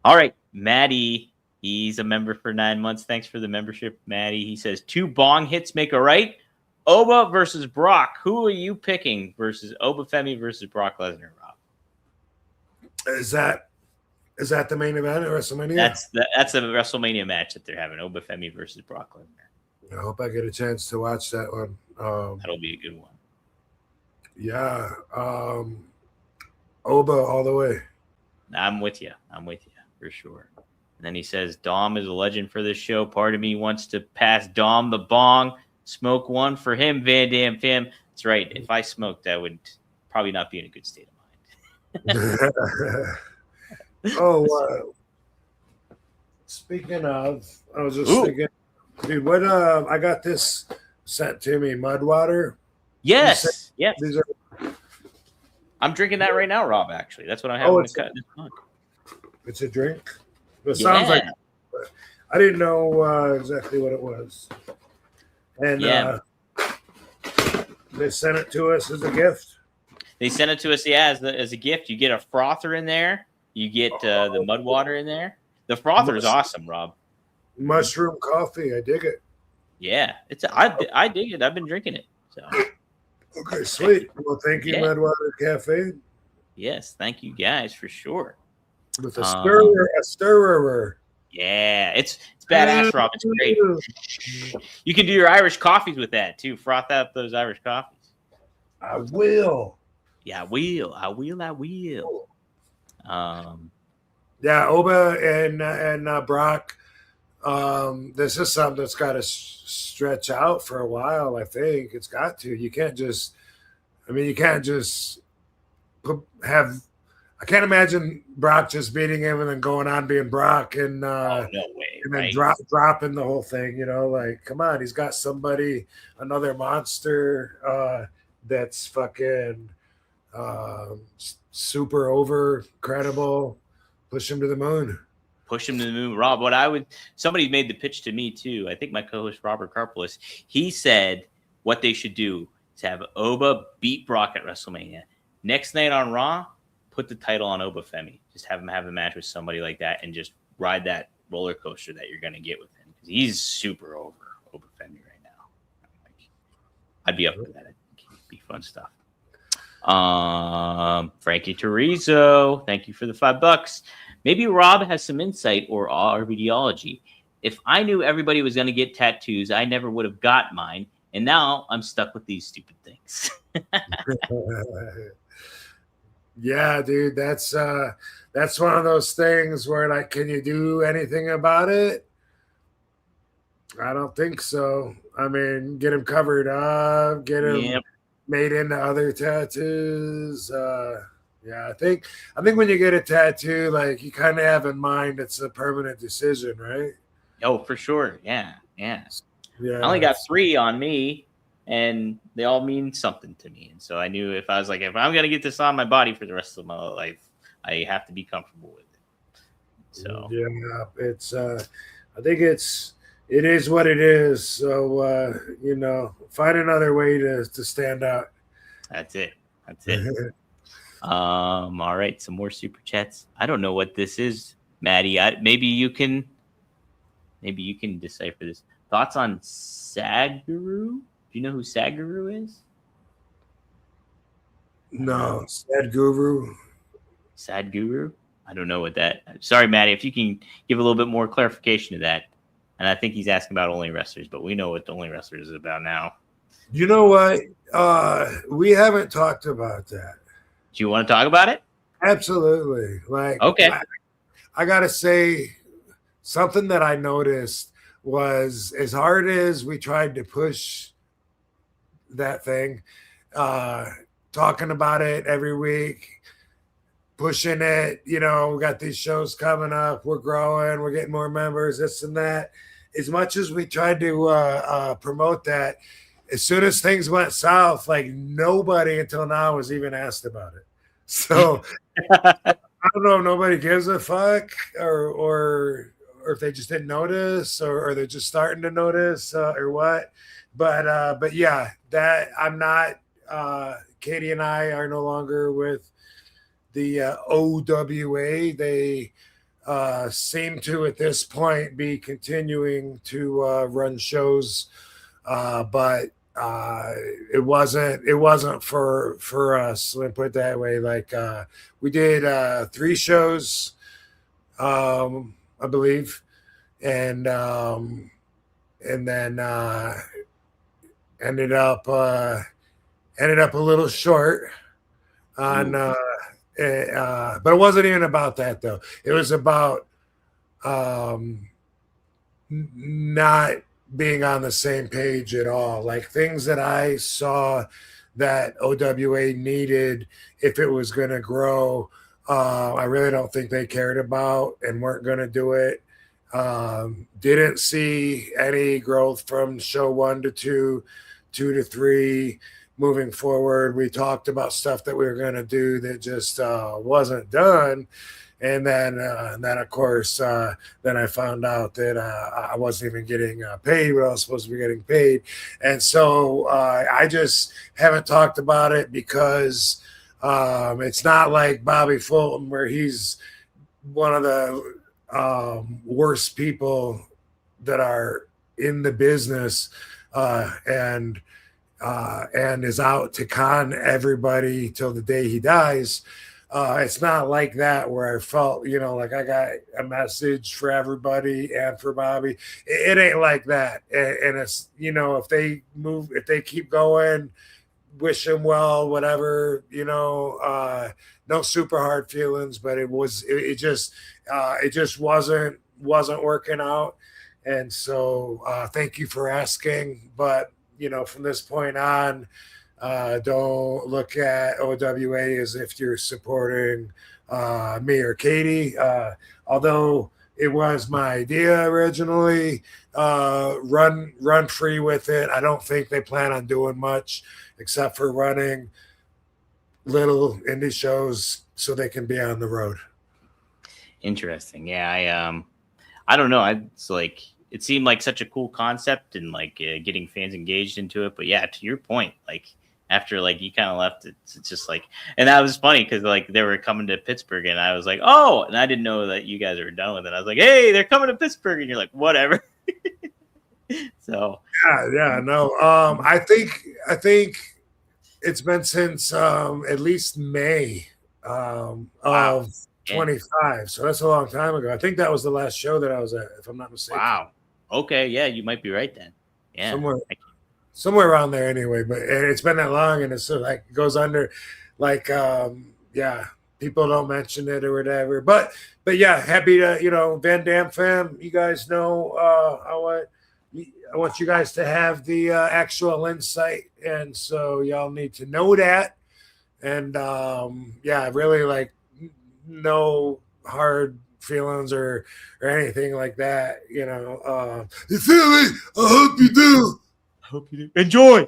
All right, Maddie. He's a member for 9 months. Thanks for the membership, Maddie. He says 2 bong hits make a right. Oba versus Brock. Who are you picking versus Obafemi versus Brock Lesnar, Rob? Is that the main event at WrestleMania? That's a WrestleMania match that they're having. Obafemi versus Brock Lesnar. I hope I get a chance to watch that one. That'll be a good one. Yeah. Oba all the way. I'm with you for sure. And then he says, Dom is a legend for this show. Part of me wants to pass Dom the bong. Smoke one for him, Van Dam fam. That's right. If I smoked, I would probably not be in a good state of mind. Speaking of, I was just thinking, dude, what I got this sent to me, mud water. Yes. These are, I'm drinking that right now, Rob, actually. That's what I have in the cut. It's a drink? It sounds like I didn't know exactly what it was. And they sent it to us as a gift. They sent it to us, as a gift. You get a frother in there. You get the mud water in there. The frother is awesome, Rob. Mushroom coffee. I dig it. Yeah, I dig it. I've been drinking it. So. Okay, sweet. Well, thank you, Mudwater Cafe. Yes, thank you guys for sure. With a stirrer. Yeah, it's badass, Rob. It's great. You can do your Irish coffees with that too. Froth out those Irish coffees. I will. Yeah, I will. Yeah, Oba and Brock. This is something that's got to stretch out for a while. I think it's got to. You can't just. I can't imagine Brock just beating him and then going on being Brock and no way, and then dropping the whole thing. Like, come on, he's got somebody, another monster that's fucking super over credible. Push him to the moon. Rob, somebody made the pitch to me too. I think my co-host Robert Karpolis, he said what they should do is have Oba beat Brock at WrestleMania. Next night on Raw, put the title on Obafemi. Just have him have a match with somebody like that and just ride that roller coaster that you're going to get with him. Because he's super over Obafemi right now. I'd be up for that. I think it'd be fun stuff. Frankie Terrizzo, thank you for the $5. Maybe Rob has some insight or RVDology. If I knew everybody was going to get tattoos, I never would have got mine. And now I'm stuck with these stupid things. Yeah, dude, that's one of those things where, like, can you do anything about it? I don't think so. I mean, get him covered up, get him made into other tattoos. Yeah, I think when you get a tattoo, like, you kind of have in mind it's a permanent decision, right? Oh, for sure. Yeah. I only got 3 on me, and they all mean something to me. And so I knew if I'm going to get this on my body for the rest of my life, I have to be comfortable with it. So yeah, it's I think it is what it is. So find another way to stand out. That's it. All right, some more super chats. I don't know what this is, Maddie. Maybe you can decipher this. Thoughts on Sadguru? Do you know who Sadguru is? No, Sadguru. I don't know what that. Sorry, Maddie. If you can give a little bit more clarification to that. And I think he's asking about Only Wrestlers, but we know what the Only Wrestlers is about now. You know what? We haven't talked about that. Do you want to talk about it? Absolutely. Like, okay. I gotta say, something that I noticed was as hard as we tried to push that thing, talking about it every week, pushing it, we got these shows coming up, we're growing, we're getting more members, this and that. As much as we tried to promote that, as soon as things went south, like nobody until now was even asked about it. So I don't know if nobody gives a fuck or if they just didn't notice or they're just starting to notice or what. But yeah, that I'm not Katie and I are no longer with the OWA. They seem to at this point be continuing to run shows, but it wasn't for us. Let me put it that way. Like we did 3 shows, I believe, and then ended up a little short on. But it wasn't even about that though. It was about not being on the same page at all. Like things that I saw that OWA needed if it was going to grow. I really don't think they cared about and weren't going to do it. Didn't see any growth from show 1 to 2, 2 to 3. Moving forward, we talked about stuff that we were going to do that just wasn't done. And then of course, then I found out that I wasn't even getting paid what I was supposed to be getting paid. And so I just haven't talked about it because it's not like Bobby Fulton where he's one of the worst people that are in the business and is out to con everybody till the day he dies. It's not like that where I felt, like I got a message for everybody and for Bobby. It ain't like that. And it's, if they keep going, wish him well, whatever, no super hard feelings, but it just wasn't working out. And so thank you for asking. But, from this point on, don't look at OWA as if you're supporting me or Katie. Although it was my idea originally, run free with it. I don't think they plan on doing much except for running little indie shows so they can be on the road. Interesting. Yeah, I don't know. It's like it seemed like such a cool concept and like getting fans engaged into it. But yeah, to your point, like after like you kind of left, it's just like, and that was funny because like they were coming to Pittsburgh and I was like, oh, and I didn't know that you guys were done with it. I was like, hey, they're coming to Pittsburgh, and you're like, whatever. So no. I think it's been since at least May of 25. So that's a long time ago. I think that was the last show that I was at, if I'm not mistaken. Wow. Okay. Yeah, you might be right then. Yeah. Somewhere around there anyway. But it's been that long, and it's sort of like it goes under, like people don't mention it or whatever. But yeah, happy to Van Dam fam. You guys know I want you guys to have the actual insight, and so y'all need to know that. And really like no hard feelings or anything like that. You feel me? I hope you do. Enjoy.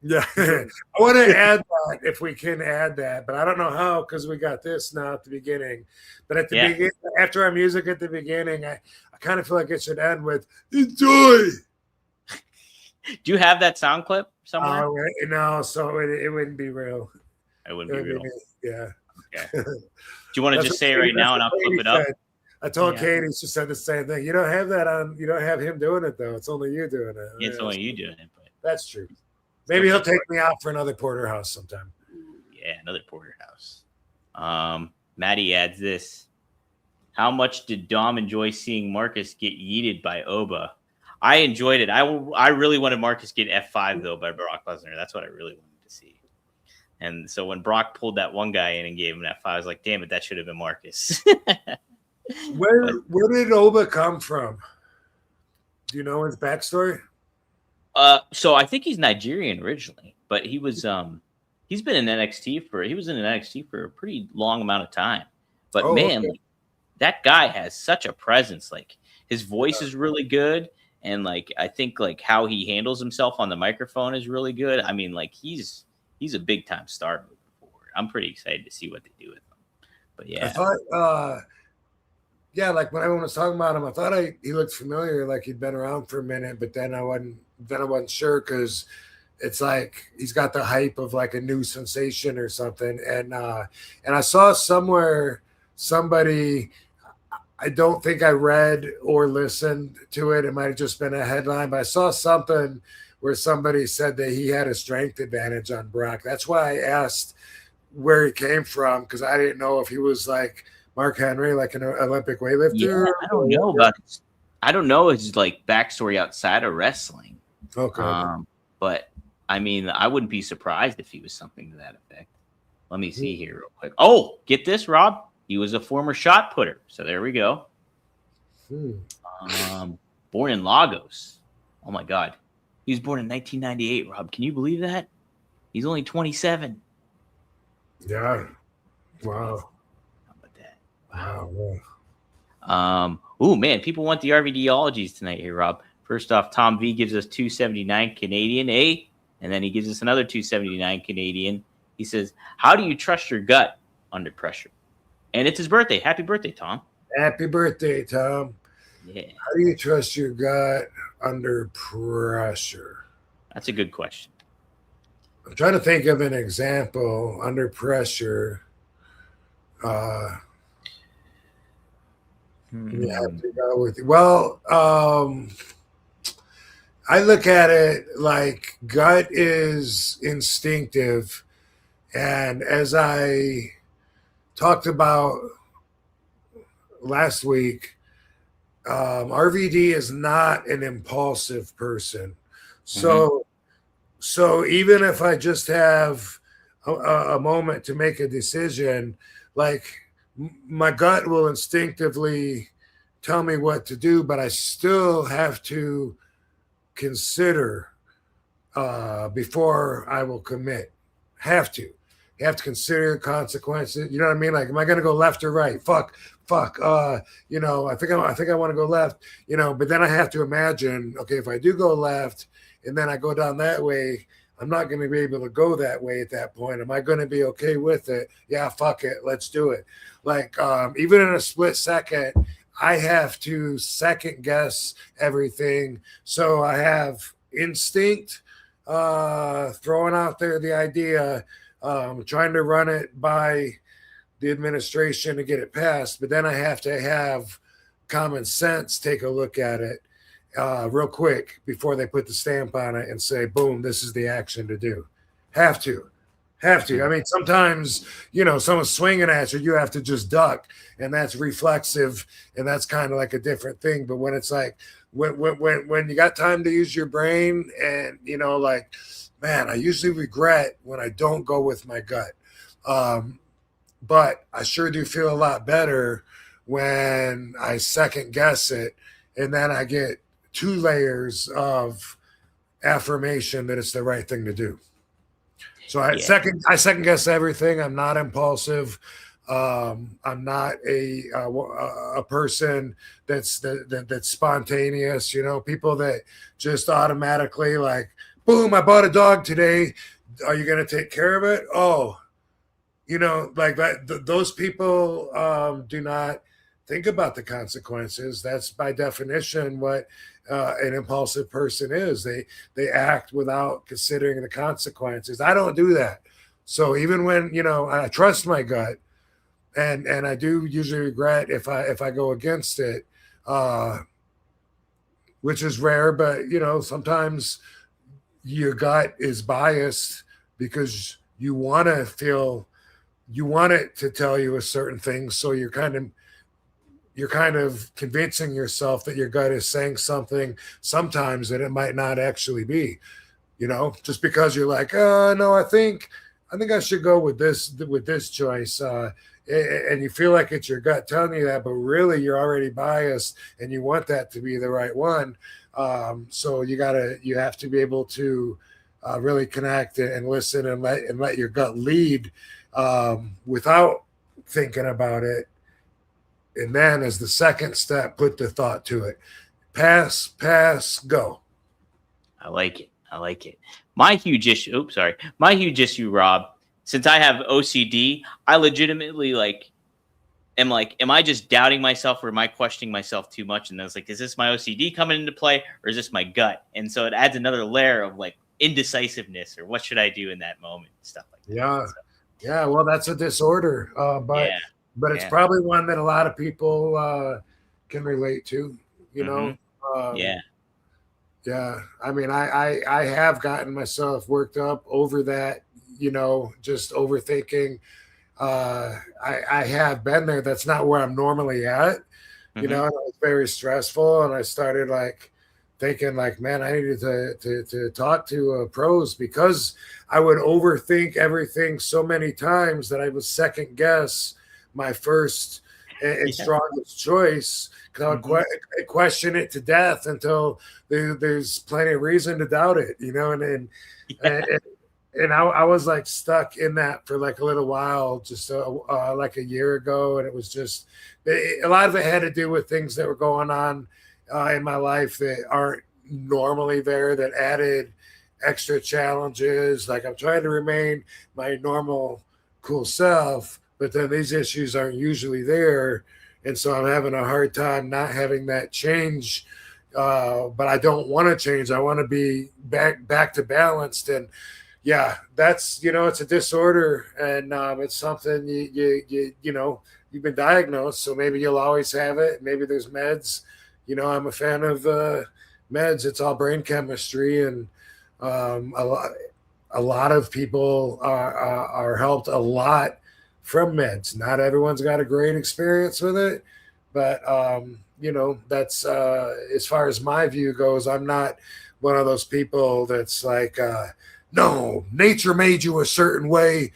Yeah, I want to add that if we can add that, but I don't know how because we got this now at the beginning. But at the beginning, after our music at the beginning, I kind of feel like it should end with enjoy. Do you have that sound clip somewhere? No, so it wouldn't be real. It wouldn't be real. Yeah. Okay. Do you want to just say it right now and I'll clip it up? I told Katie, she said the same thing. You don't have that on. You don't have him doing it though. It's only you doing it. It's only you doing it. But that's true. Maybe he'll take me out for another porterhouse sometime. Yeah, another porterhouse. Maddie adds this. How much did Dom enjoy seeing Marcus get yeeted by Oba? I enjoyed it. I really wanted Marcus to get F5 though by Brock Lesnar. That's what I really wanted to see. And so when Brock pulled that one guy in and gave him an F5, I was like, damn it, that should have been Marcus. Where did Oba come from? Do you know his backstory? So I think he's Nigerian originally, but he was he's been in NXT he was in NXT for a pretty long amount of time. But man, Okay. like, that guy has such a presence. Like his voice is really good, and like I think like how he handles himself on the microphone is really good. I mean, like he's a big time star moving forward. I'm pretty excited to see what they do with him. But I yeah, thought, yeah, like when everyone was talking about him, I thought he looked familiar, like he'd been around for a minute, but then I wasn't sure because it's like he's got the hype of like a new sensation or something. And I saw somewhere somebody, I don't think I read or listened to it. It might have just been a headline, but I saw something where somebody said that he had a strength advantage on Brock. That's why I asked where he came from, because I didn't know if he was like Mark Henry, like an Olympic weightlifter. yeah, I don't know about I don't know his like backstory outside of wrestling. Okay. But I mean, I wouldn't be surprised if he was something to that effect. Let me see here real quick. Oh, get this, Rob. He was a former shot putter. So there we go. Born in Lagos. Oh my God. He was born in 1998, Rob. Can you believe that? He's only 27. Yeah. Wow. How about that? Wow. Oh man, people want the RVDologies tonight here, Rob. First off, Tom V gives us 279 Canadian, and then he gives us another 279 Canadian. He says, "How do you trust your gut under pressure?" And it's his birthday. Happy birthday, Tom. Happy birthday, Tom. Yeah, How do you trust your gut under pressure? that's a good question. I'm trying to think of an example under pressure. You have to go with well, I look at it like gut is instinctive, and as I talked about last week, RVD is not an impulsive person. So even if I just have a moment to make a decision, like my gut will instinctively tell me what to do, but I still have to consider before I will commit. Have to. You have to consider the consequences. You know what I mean? Like, am I going to go left or right? Fuck. You know, I think I want to go left. You know, but then I have to imagine, okay, if I do go left and then I go down that way, I'm not going to be able to go that way at that point. Am I going to be okay with it? Yeah, fuck it. Let's do it. Like, even in a split second, I have to second guess everything. So I have instinct, throwing out there the idea, trying to run it by the administration to get it passed. But then I have to have common sense take a look at it real quick before they put the stamp on it and say, boom, this is the action to do. Have to. I mean, sometimes, you know, someone's swinging at you, you have to just duck, and that's reflexive, and that's kind of like a different thing. But when it's like, when you got time to use your brain, and, you know, like, man, I usually regret when I don't go with my gut. But I sure do feel a lot better when I second guess it, and then I get 2 layers of affirmation that it's the right thing to do. So I second guess everything. I'm not impulsive. I'm not a person that's spontaneous. You know, people that just automatically like, boom, I bought a dog today. Are you going to take care of it? Oh, you know, like that. Those people do not think about the consequences. That's by definition what an impulsive person is. They act without considering the consequences. I don't do that. So even when, you know, I trust my gut, and I do usually regret if I go against it, which is rare, but, you know, sometimes your gut is biased because you want it to tell you a certain thing. So you're kind of convincing yourself that your gut is saying something sometimes that it might not actually be, you know, just because you're like, oh, no, I think I think I should go with this choice. And you feel like it's your gut telling you that, but really you're already biased and you want that to be the right one. So you have to be able to really connect and listen and let your gut lead without thinking about it. And then as the second step, put the thought to it. Pass, go. I like it. My huge issue, Rob, since I have OCD, I legitimately am I just doubting myself or am I questioning myself too much? And then it's like, is this my OCD coming into play or is this my gut? And so it adds another layer of like indecisiveness or what should I do in that moment? Stuff like that. Yeah. So, Yeah. Well, that's a disorder. But it's probably one that a lot of people can relate to, you know? Yeah. I mean, I have gotten myself worked up over that, just overthinking. I have been there. That's not where I'm normally at, and it was very stressful. And I started thinking man, I needed to talk to pros because I would overthink everything so many times that I would second guess my first and strongest choice. Because I would question it to death until there's plenty of reason to doubt it, and I was stuck in that for a little while, just a year ago. And it was just, a lot of it had to do with things that were going on in my life that aren't normally there, that added extra challenges. I'm trying to remain my normal cool self, but then these issues aren't usually there. And so I'm having a hard time not having that change. But I don't want to change. I want to be back to balanced. And yeah, that's, it's a disorder, and it's something you've been diagnosed. So maybe you'll always have it. Maybe there's meds. I'm a fan of meds. It's all brain chemistry, and a lot of people are helped a lot from meds. Not everyone's got a great experience with it, but that's as far as my view goes. I'm not one of those people that's no, nature made you a certain way.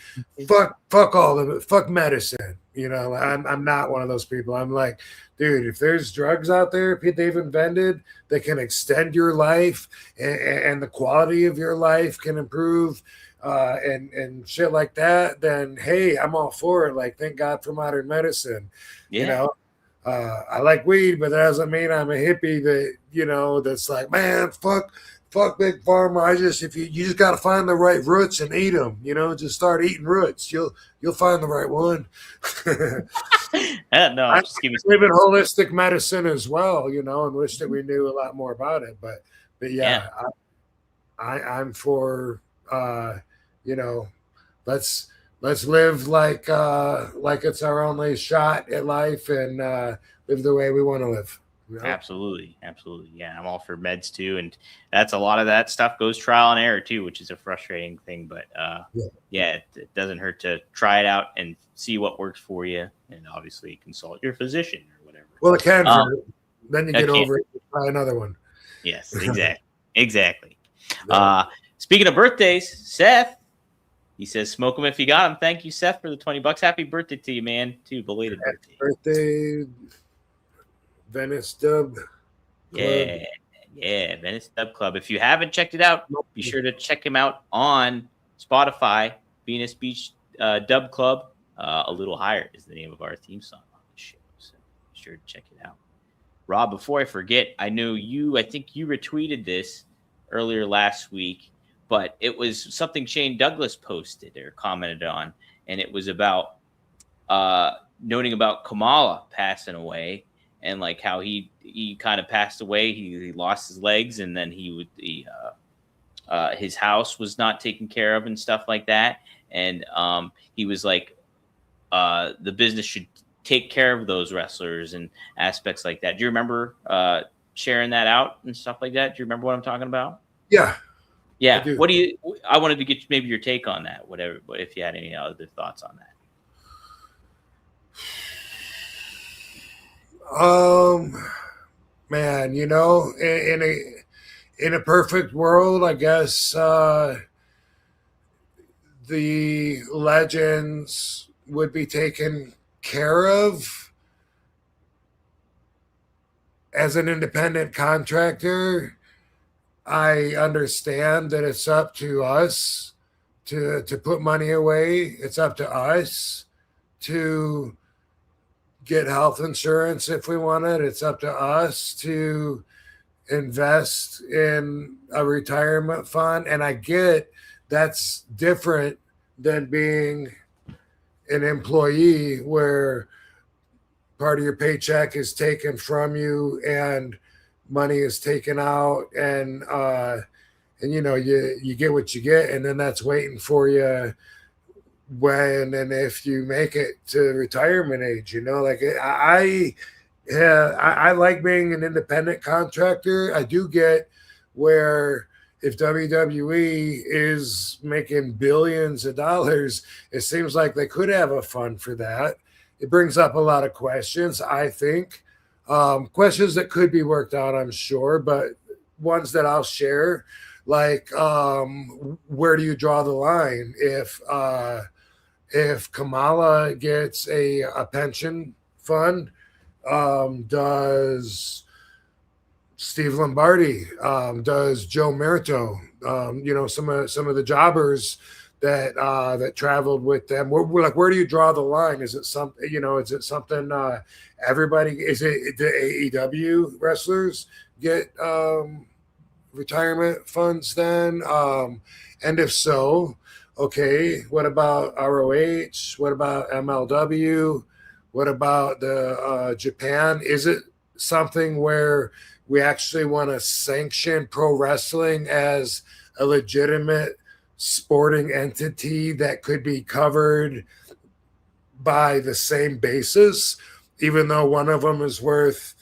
Fuck all of it. Fuck medicine. I'm not one of those people. I'm like, dude, if there's drugs out there they've invented that can extend your life and the quality of your life can improve, and shit like that, then hey, I'm all for it. Thank God for modern medicine. I like weed, but that doesn't mean I'm a hippie that that's man, fuck big pharma. If you just got to find the right roots and eat them. Just start eating roots. You'll find the right one. No, I believe in holistic medicine as well. And wish that we knew a lot more about it. But yeah. I'm for let's live like it's our only shot at life, and live the way we want to live. Absolutely. Yeah, I'm all for meds too, and that's a lot of that stuff goes trial and error too, which is a frustrating thing. But it doesn't hurt to try it out and see what works for you, and obviously consult your physician or whatever. Well, it can. Then you get over it and try another one. Yes, exactly. Speaking of birthdays, Seth. He says, "Smoke them if you got them." Thank you, Seth, for the $20. Happy birthday to you, man. Too belated birthday. Venice Dub Club. Yeah, Venice Dub Club. If you haven't checked it out, be sure to check him out on Spotify. Venus Beach Dub Club. A Little Higher is the name of our theme song on the show, so be sure to check it out. Rob, before I forget, I think you retweeted this earlier last week, but it was something Shane Douglas posted or commented on, and it was about noting about Kamala passing away. And how he kind of passed away, he lost his legs, and then his house was not taken care of and stuff like that. And he was the business should take care of those wrestlers and aspects like that. Do you remember sharing that out and stuff like that? Do you remember what I'm talking about? Yeah. I wanted to get maybe your take on that, whatever, but if you had any other thoughts on that. Man, in a perfect world, I guess the legends would be taken care of as an independent contractor. I understand that it's up to us to put money away. It's up to us to get health insurance if we want it. It's up to us to invest in a retirement fund. And I get that's different than being an employee where part of your paycheck is taken from you and money is taken out, and you know, you get what you get, and then that's waiting for you when and if you make it to retirement age. You know, like I like being an independent contractor. I do get where if WWE is making billions of dollars, it seems like they could have a fund for that. It brings up a lot of questions, I think. Questions that could be worked out, I'm sure, but ones that I'll share, like where do you draw the line? If Kamala gets a pension fund, does Steve Lombardi, does Joe Merito, you know, some of the jobbers that traveled with them? Where do you draw the line? Is it something, you know, is it something everybody, is it the AEW wrestlers get retirement funds then? And if so, okay, what about ROH? What about MLW? What about the Japan? Is it something where we actually want to sanction pro wrestling as a legitimate sporting entity that could be covered by the same basis, even though one of them is worth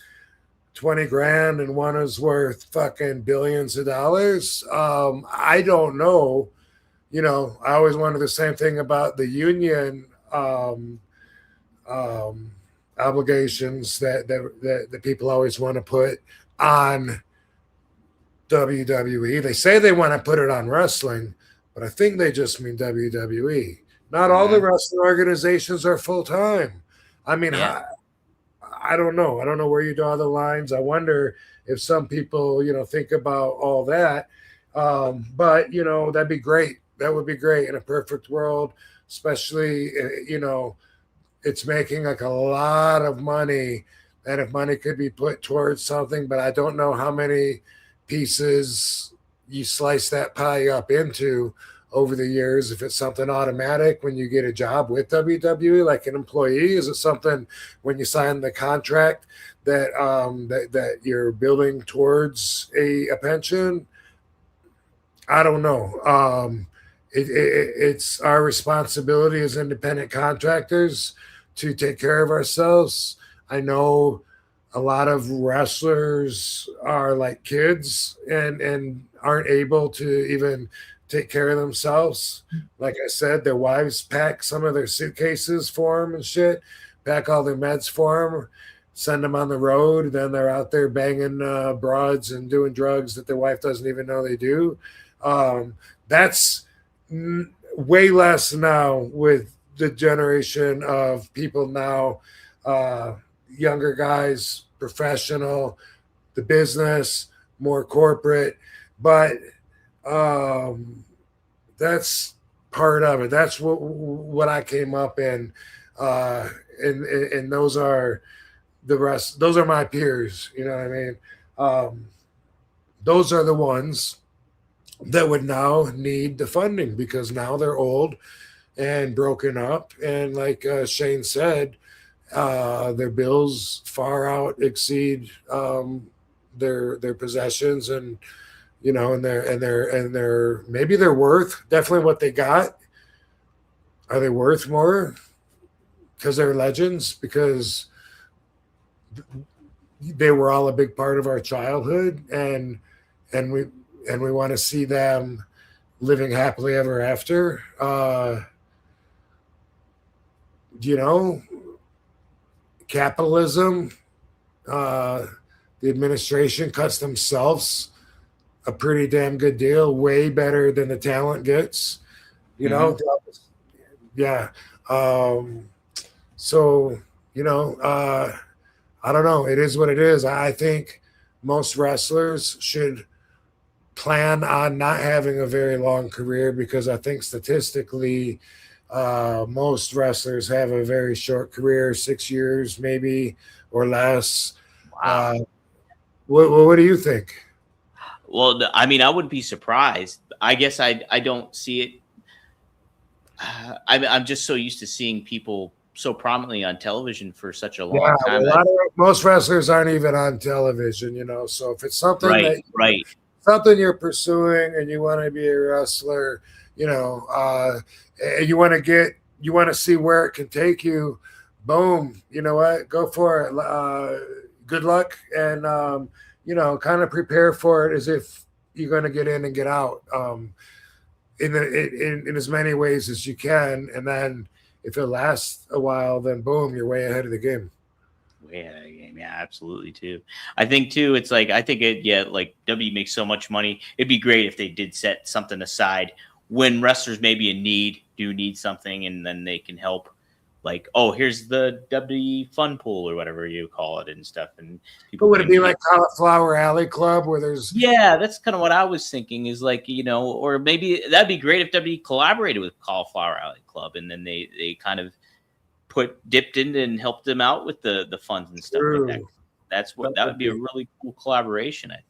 20 grand and one is worth fucking billions of dollars? I don't know. You know, I always wonder the same thing about the union obligations that people always want to put on WWE. They say they want to put it on wrestling, but I think they just mean WWE. Not all the wrestling organizations are full time. I mean, I don't know. I don't know where you draw the lines. I wonder if some people, you know, think about all that. But, you know, that'd be great. That would be great in a perfect world, especially, you know, it's making like a lot of money. And if money could be put towards something, but I don't know how many pieces you slice that pie up into over the years. If it's something automatic when you get a job with WWE, like an employee, is it something when you sign the contract that that you're building towards a pension? I don't know. It's our responsibility as independent contractors to take care of ourselves. I know a lot of wrestlers are like kids and aren't able to even take care of themselves. Like I said, their wives pack some of their suitcases for them and shit, pack all their meds for them, send them on the road. Then they're out there banging broads and doing drugs that their wife doesn't even know they do. That's way less now with the generation of people now, younger guys, professional, the business, more corporate. But that's part of it. That's what I came up in, and those are the rest. Those are my peers. You know what I mean? Those are the ones that would now need the funding because now they're old and broken up, and like Shane said, their bills far out exceed their possessions, and you know, and they're maybe they're worth definitely what they got. Are they worth more because they're legends? Because they were all a big part of our childhood, and we want to see them living happily ever after. You know, capitalism, the administration cuts themselves a pretty damn good deal, way better than the talent gets. you know. Yeah. So, you know, I don't know. It is what it is. I think most wrestlers should plan on not having a very long career because I think statistically, most wrestlers have a very short career, 6 years maybe or less. Wow. What do you think? Well, I mean, I wouldn't be surprised. I guess I don't see it. I'm just so used to seeing people so prominently on television for such a long time. Most wrestlers aren't even on television, you know. So if it's something something you're pursuing and you want to be a wrestler, you know, you want to see where it can take you. Boom, you know what? Go for it. Good luck, and you know, kind of prepare for it as if you're going to get in and get out. In as many ways as you can, and then if it lasts a while, then boom, you're way ahead of the game. Way ahead of the game, yeah, absolutely too. I think too, it's like like W makes so much money. It'd be great if they did set something aside when wrestlers maybe in do need something, and then they can help. Like, oh, here's the WWE Fun Pool or whatever you call it and stuff. And people would it be like Cauliflower Alley Club where there's that's kind of what I was thinking is like, you know, or maybe that'd be great if WWE collaborated with Cauliflower Alley Club and then they kind of dipped in and helped them out with the funds and stuff like that. That would be a really cool collaboration, I think.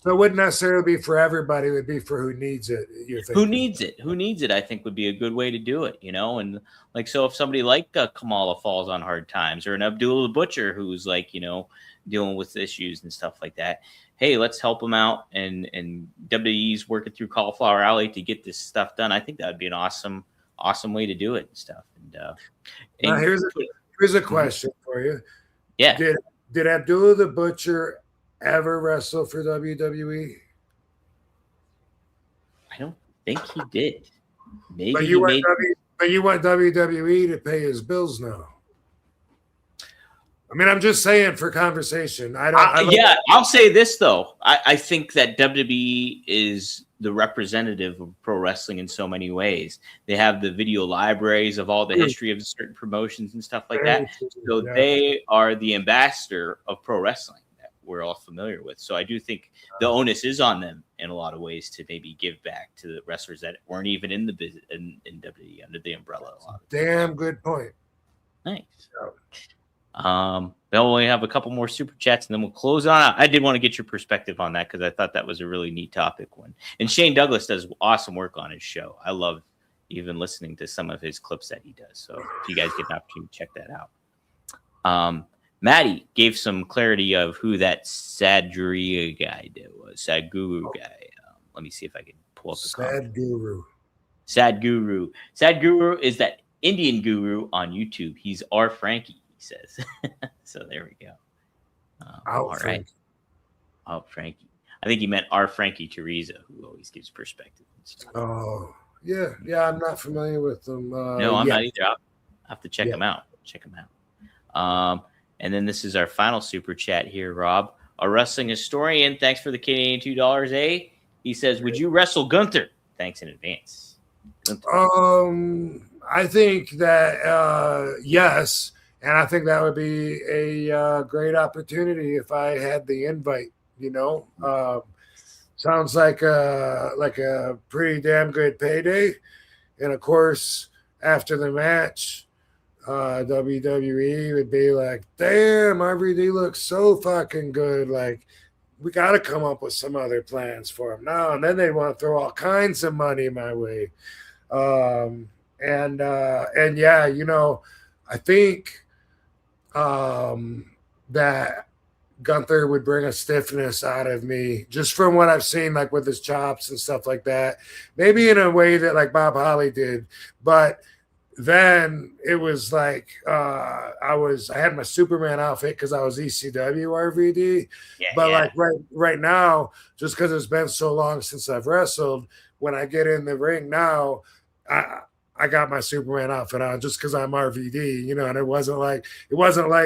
So it wouldn't necessarily be for everybody. It would be for who needs it. Who needs it, I think would be a good way to do it, you know? And like, so if somebody like Kamala falls on hard times or an Abdullah the Butcher who's like, you know, dealing with issues and stuff like that, hey, let's help them out. And WWE's working through Cauliflower Alley to get this stuff done. I think that would be an awesome way to do it and stuff. And here's a question for you. Yeah. Did Abdullah the Butcher ever wrestle for WWE? I don't think he did. Maybe but you want WWE to pay his bills now. I mean, I'm just saying for conversation. I'll say this though. I think that WWE is the representative of pro wrestling in so many ways. They have the video libraries of all the history of certain promotions and stuff like that. So they are the ambassador of pro wrestling that we're all familiar with. So I do think the onus is on them in a lot of ways to maybe give back to the wrestlers that weren't even in the business in WWE under the umbrella. A lot. Damn good point. Nice. They'll only have a couple more super chats and then we'll close on out. I did want to get your perspective on that because I thought that was a really neat topic one. And Shane Douglas does awesome work on his show. I love even listening to some of his clips that he does. So if you guys get an opportunity to check that out. Maddie gave some clarity of who that Sadria guy was. Sadguru guy. Let me see if I can pull up the Sadguru. Sadguru. Sadguru is that Indian guru on YouTube. He's R. Frankie. Says so. There we go. All right. Oh, Frankie. I think he meant our Frankie Teresa, who always gives perspective. Oh, yeah. I'm not familiar with them. No, I'm not either. I'll have to check them out. And then this is our final super chat here, Rob. A wrestling historian. Thanks for the Canadian $2. Eh? He says, "Would you wrestle Gunther?" Thanks in advance. Gunther. I think that yes. And I think that would be a great opportunity if I had the invite, you know. Sounds like a pretty damn good payday. And, of course, after the match, WWE would be like, damn, RVD looks so fucking good. Like, we got to come up with some other plans for him now. And then they want to throw all kinds of money my way. And yeah, you know, I think that Gunther would bring a stiffness out of me just from what I've seen, like with his chops and stuff like that. Maybe in a way that like Bob Holly did, but then it was like I had my Superman outfit because I was ECW RVD, like right now, just because it's been so long since I've wrestled, when I get in the ring now, I got my Superman outfit on just because I'm RVD, you know, and it wasn't like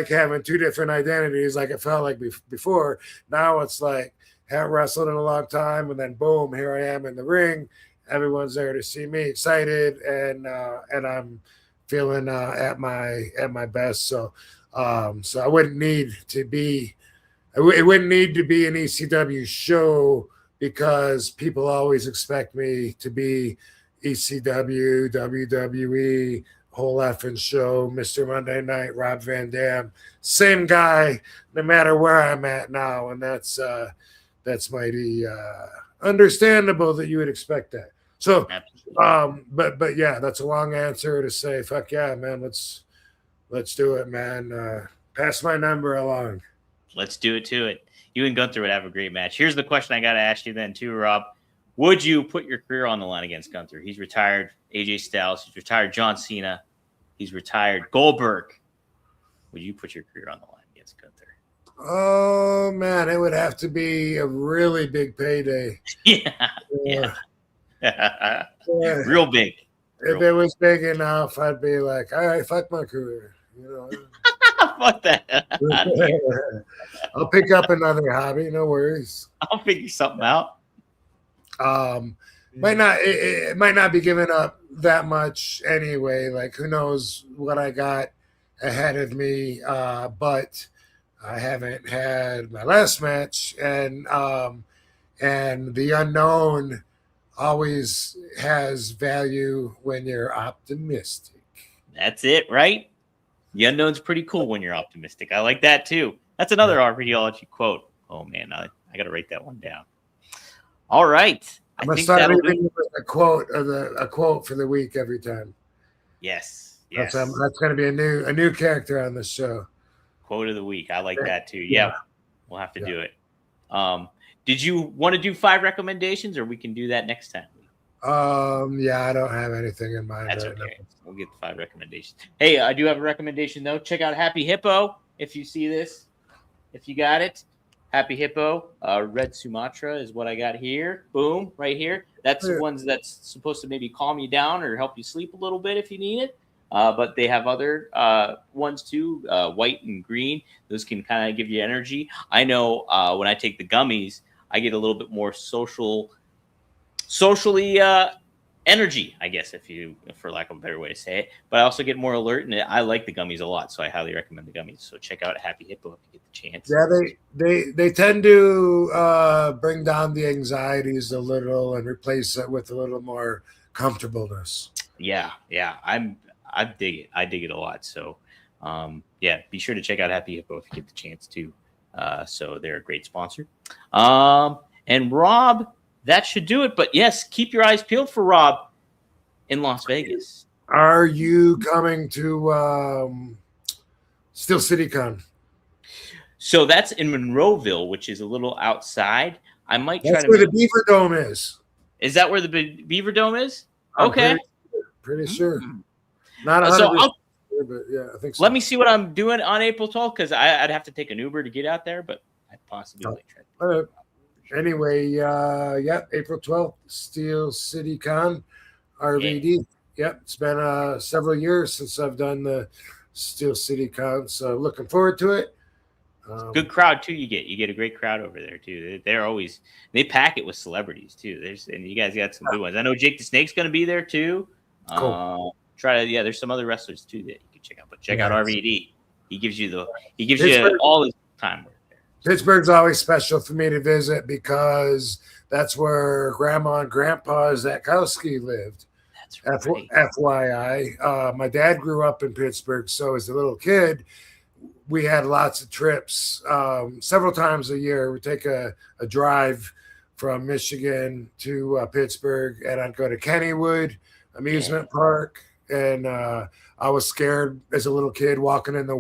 having two different identities like it felt like before. Now it's like haven't wrestled in a long time, and then boom, here I am in the ring, everyone's there to see me excited, and I'm feeling at my best. So so I wouldn't need to be it wouldn't need to be an ECW show because people always expect me to be ECW, WWE, whole effing show, Mr. Monday Night, Rob Van Dam, same guy, no matter where I'm at now, and that's mighty understandable that you would expect that. So, but yeah, that's a long answer to say, fuck yeah, man, let's do it, man. Pass my number along. Let's do it to it. You and Gunther would have a great match. Here's the question I got to ask you then too, Rob. Would you put your career on the line against Gunther? He's retired. AJ Styles. He's retired. John Cena. He's retired. Goldberg. Would you put your career on the line against Gunther? Oh man, it would have to be a really big payday. Yeah. Real big. If it was big enough, I'd be like, all right, fuck my career. You know. Fuck that. I'll pick up another hobby. No worries. I'll figure something out. It might not be giving up that much anyway. Like who knows what I got ahead of me. But I haven't had my last match, and the unknown always has value when you're optimistic. That's it, right? The unknown's pretty cool when you're optimistic. I like that too. That's another RVDology quote. Oh man, I got to write that one down. All right. I'm gonna start leaving with a quote for the week every time. Yes. That's going to be a new character on the show. Quote of the week. I like that too. Yeah. We'll have to do it. Did you want to do 5 recommendations, or we can do that next time? Yeah, I don't have anything in mind. That's right okay. Now. We'll get the 5 recommendations. Hey, I do have a recommendation though. Check out Happy Hippo if you see this. If you got it, Happy Hippo, Red Sumatra is what I got here. Boom, right here. That's the ones that's supposed to maybe calm you down or help you sleep a little bit if you need it. But they have other ones too, white and green. Those can kind of give you energy. I know when I take the gummies, I get a little bit more socially energy, I guess, for lack of a better way to say it. But I also get more alert, and I like the gummies a lot, so I highly recommend the gummies. So check out Happy Hippo if you get the chance. Yeah, they tend to bring down the anxieties a little and replace it with a little more comfortableness. Yeah, I dig it. I dig it a lot. So, be sure to check out Happy Hippo if you get the chance to. So they're a great sponsor. And Rob, that should do it. But yes, keep your eyes peeled for Rob in Las Vegas. Are you coming to Steel City Con? So that's in Monroeville, which is a little outside. I might try That's where the Beaver Dome is. Is that where the Beaver Dome is? Okay. Pretty sure. Not 100%, but yeah, I think so. Let me see what I'm doing on April 12th because I'd have to take an Uber to get out there, but I'd possibly try. Anyway, April 12th, Steel City Con, RVD. Yep, it's been several years since I've done the Steel City Con, so looking forward to it. Good crowd too. You get a great crowd over there too. They pack it with celebrities too. And you guys got some good ones. I know Jake the Snake's going to be there too. Cool. There's some other wrestlers too that you can check out. But check out RVD. He gives you all his time. Pittsburgh's always special for me to visit because that's where Grandma and Grandpa Zakowski lived. That's right. FYI, my dad grew up in Pittsburgh, so as a little kid, we had lots of trips. Several times a year, we'd take a drive from Michigan to Pittsburgh, and I'd go to Kennywood Amusement Park, and I was scared as a little kid walking in the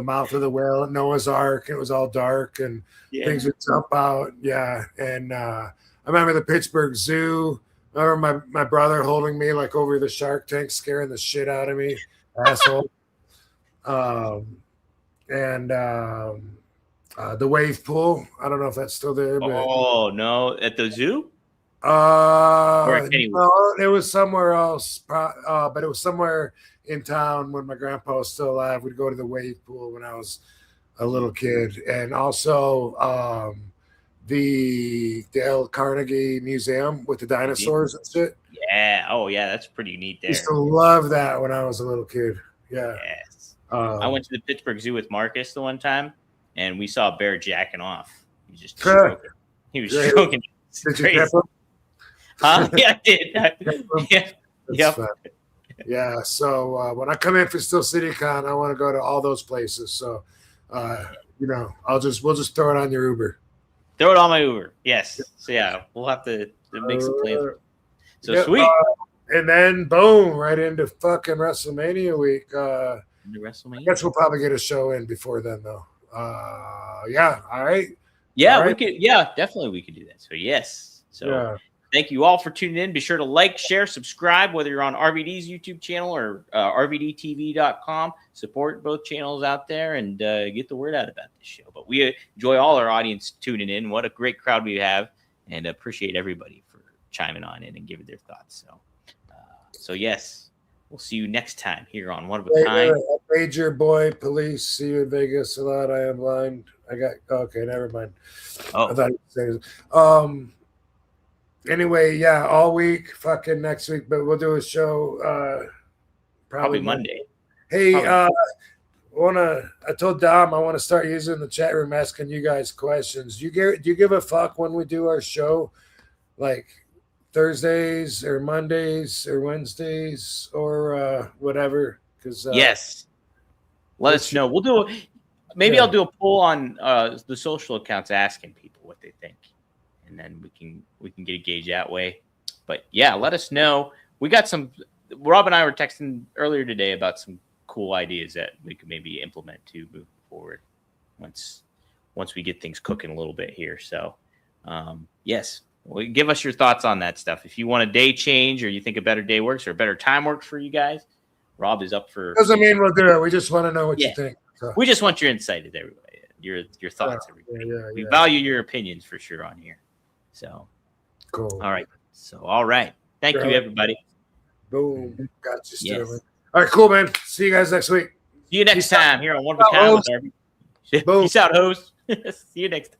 mouth of the whale at Noah's Ark. It was all dark, and things would jump out. Yeah, and I remember the Pittsburgh Zoo. I remember my brother holding me like over the shark tank, scaring the shit out of me, asshole. And the wave pool. I don't know if that's still there. But, no, at the zoo. No, it was somewhere else. But it was somewhere in town when my grandpa was still alive. We'd go to the wave pool when I was a little kid, and also the Dale Carnegie Museum with the dinosaurs and shit. Yeah. Oh, yeah. That's pretty neat there. Used to love that when I was a little kid. Yeah. Yes. I went to the Pittsburgh Zoo with Marcus the one time, and we saw a bear jacking off. He was just stroking. He was stroking. Did you catch him? Huh? Yeah, I did. Yeah. Yep. Yeah. So when I come in for Steel City Con, I want to go to all those places. So, you know, we'll just throw it on your Uber. Throw it on my Uber. Yes. So yeah, we'll have to make some plans. So yeah, sweet. And then boom, right into fucking WrestleMania week. Into WrestleMania. I guess we'll probably get a show in before then, though. Yeah. All right. Yeah, all right. we could. Yeah, definitely we could do that. So yes. So. Yeah. Thank you all for tuning in. Be sure to like, share, subscribe, whether you're on RVD's YouTube channel or RVDTV.com. Support both channels out there and get the word out about this show. But we enjoy all our audience tuning in. What a great crowd we have, and appreciate everybody for chiming on in and giving their thoughts. So yes, we'll see you next time here on One of a Kind. Major boy, police. See you in Vegas a lot. I am blind. Okay, never mind. Oh. I thought you were saying anyway, yeah, all week, fucking next week, but we'll do a show probably Monday. Hey, I told Dom I want to start using the chat room asking you guys questions. Do you give a fuck when we do our show, like Thursdays or Mondays or Wednesdays or whatever? Because yes, let us know. We'll do I'll do a poll on the social accounts asking people what they think. And then we can get a gauge that way. But yeah, let us know. We got some. Rob and I were texting earlier today about some cool ideas that we could maybe implement to move forward once we get things cooking a little bit here. So yes, give us your thoughts on that stuff. If you want a day change or you think a better day works or a better time works for you guys, Rob is up for. Doesn't mean we'll do it. We just want to know what you think. So. We just want your insight, everybody. Your thoughts, everybody. We value your opinions for sure on here. So cool. All right. So all right. Thank you, everybody. Boom. Got you, Sterling. Yes. All right, cool, man. See you guys next week. See you next time here on One of a Kind. Boom. Peace out, host. See you next time.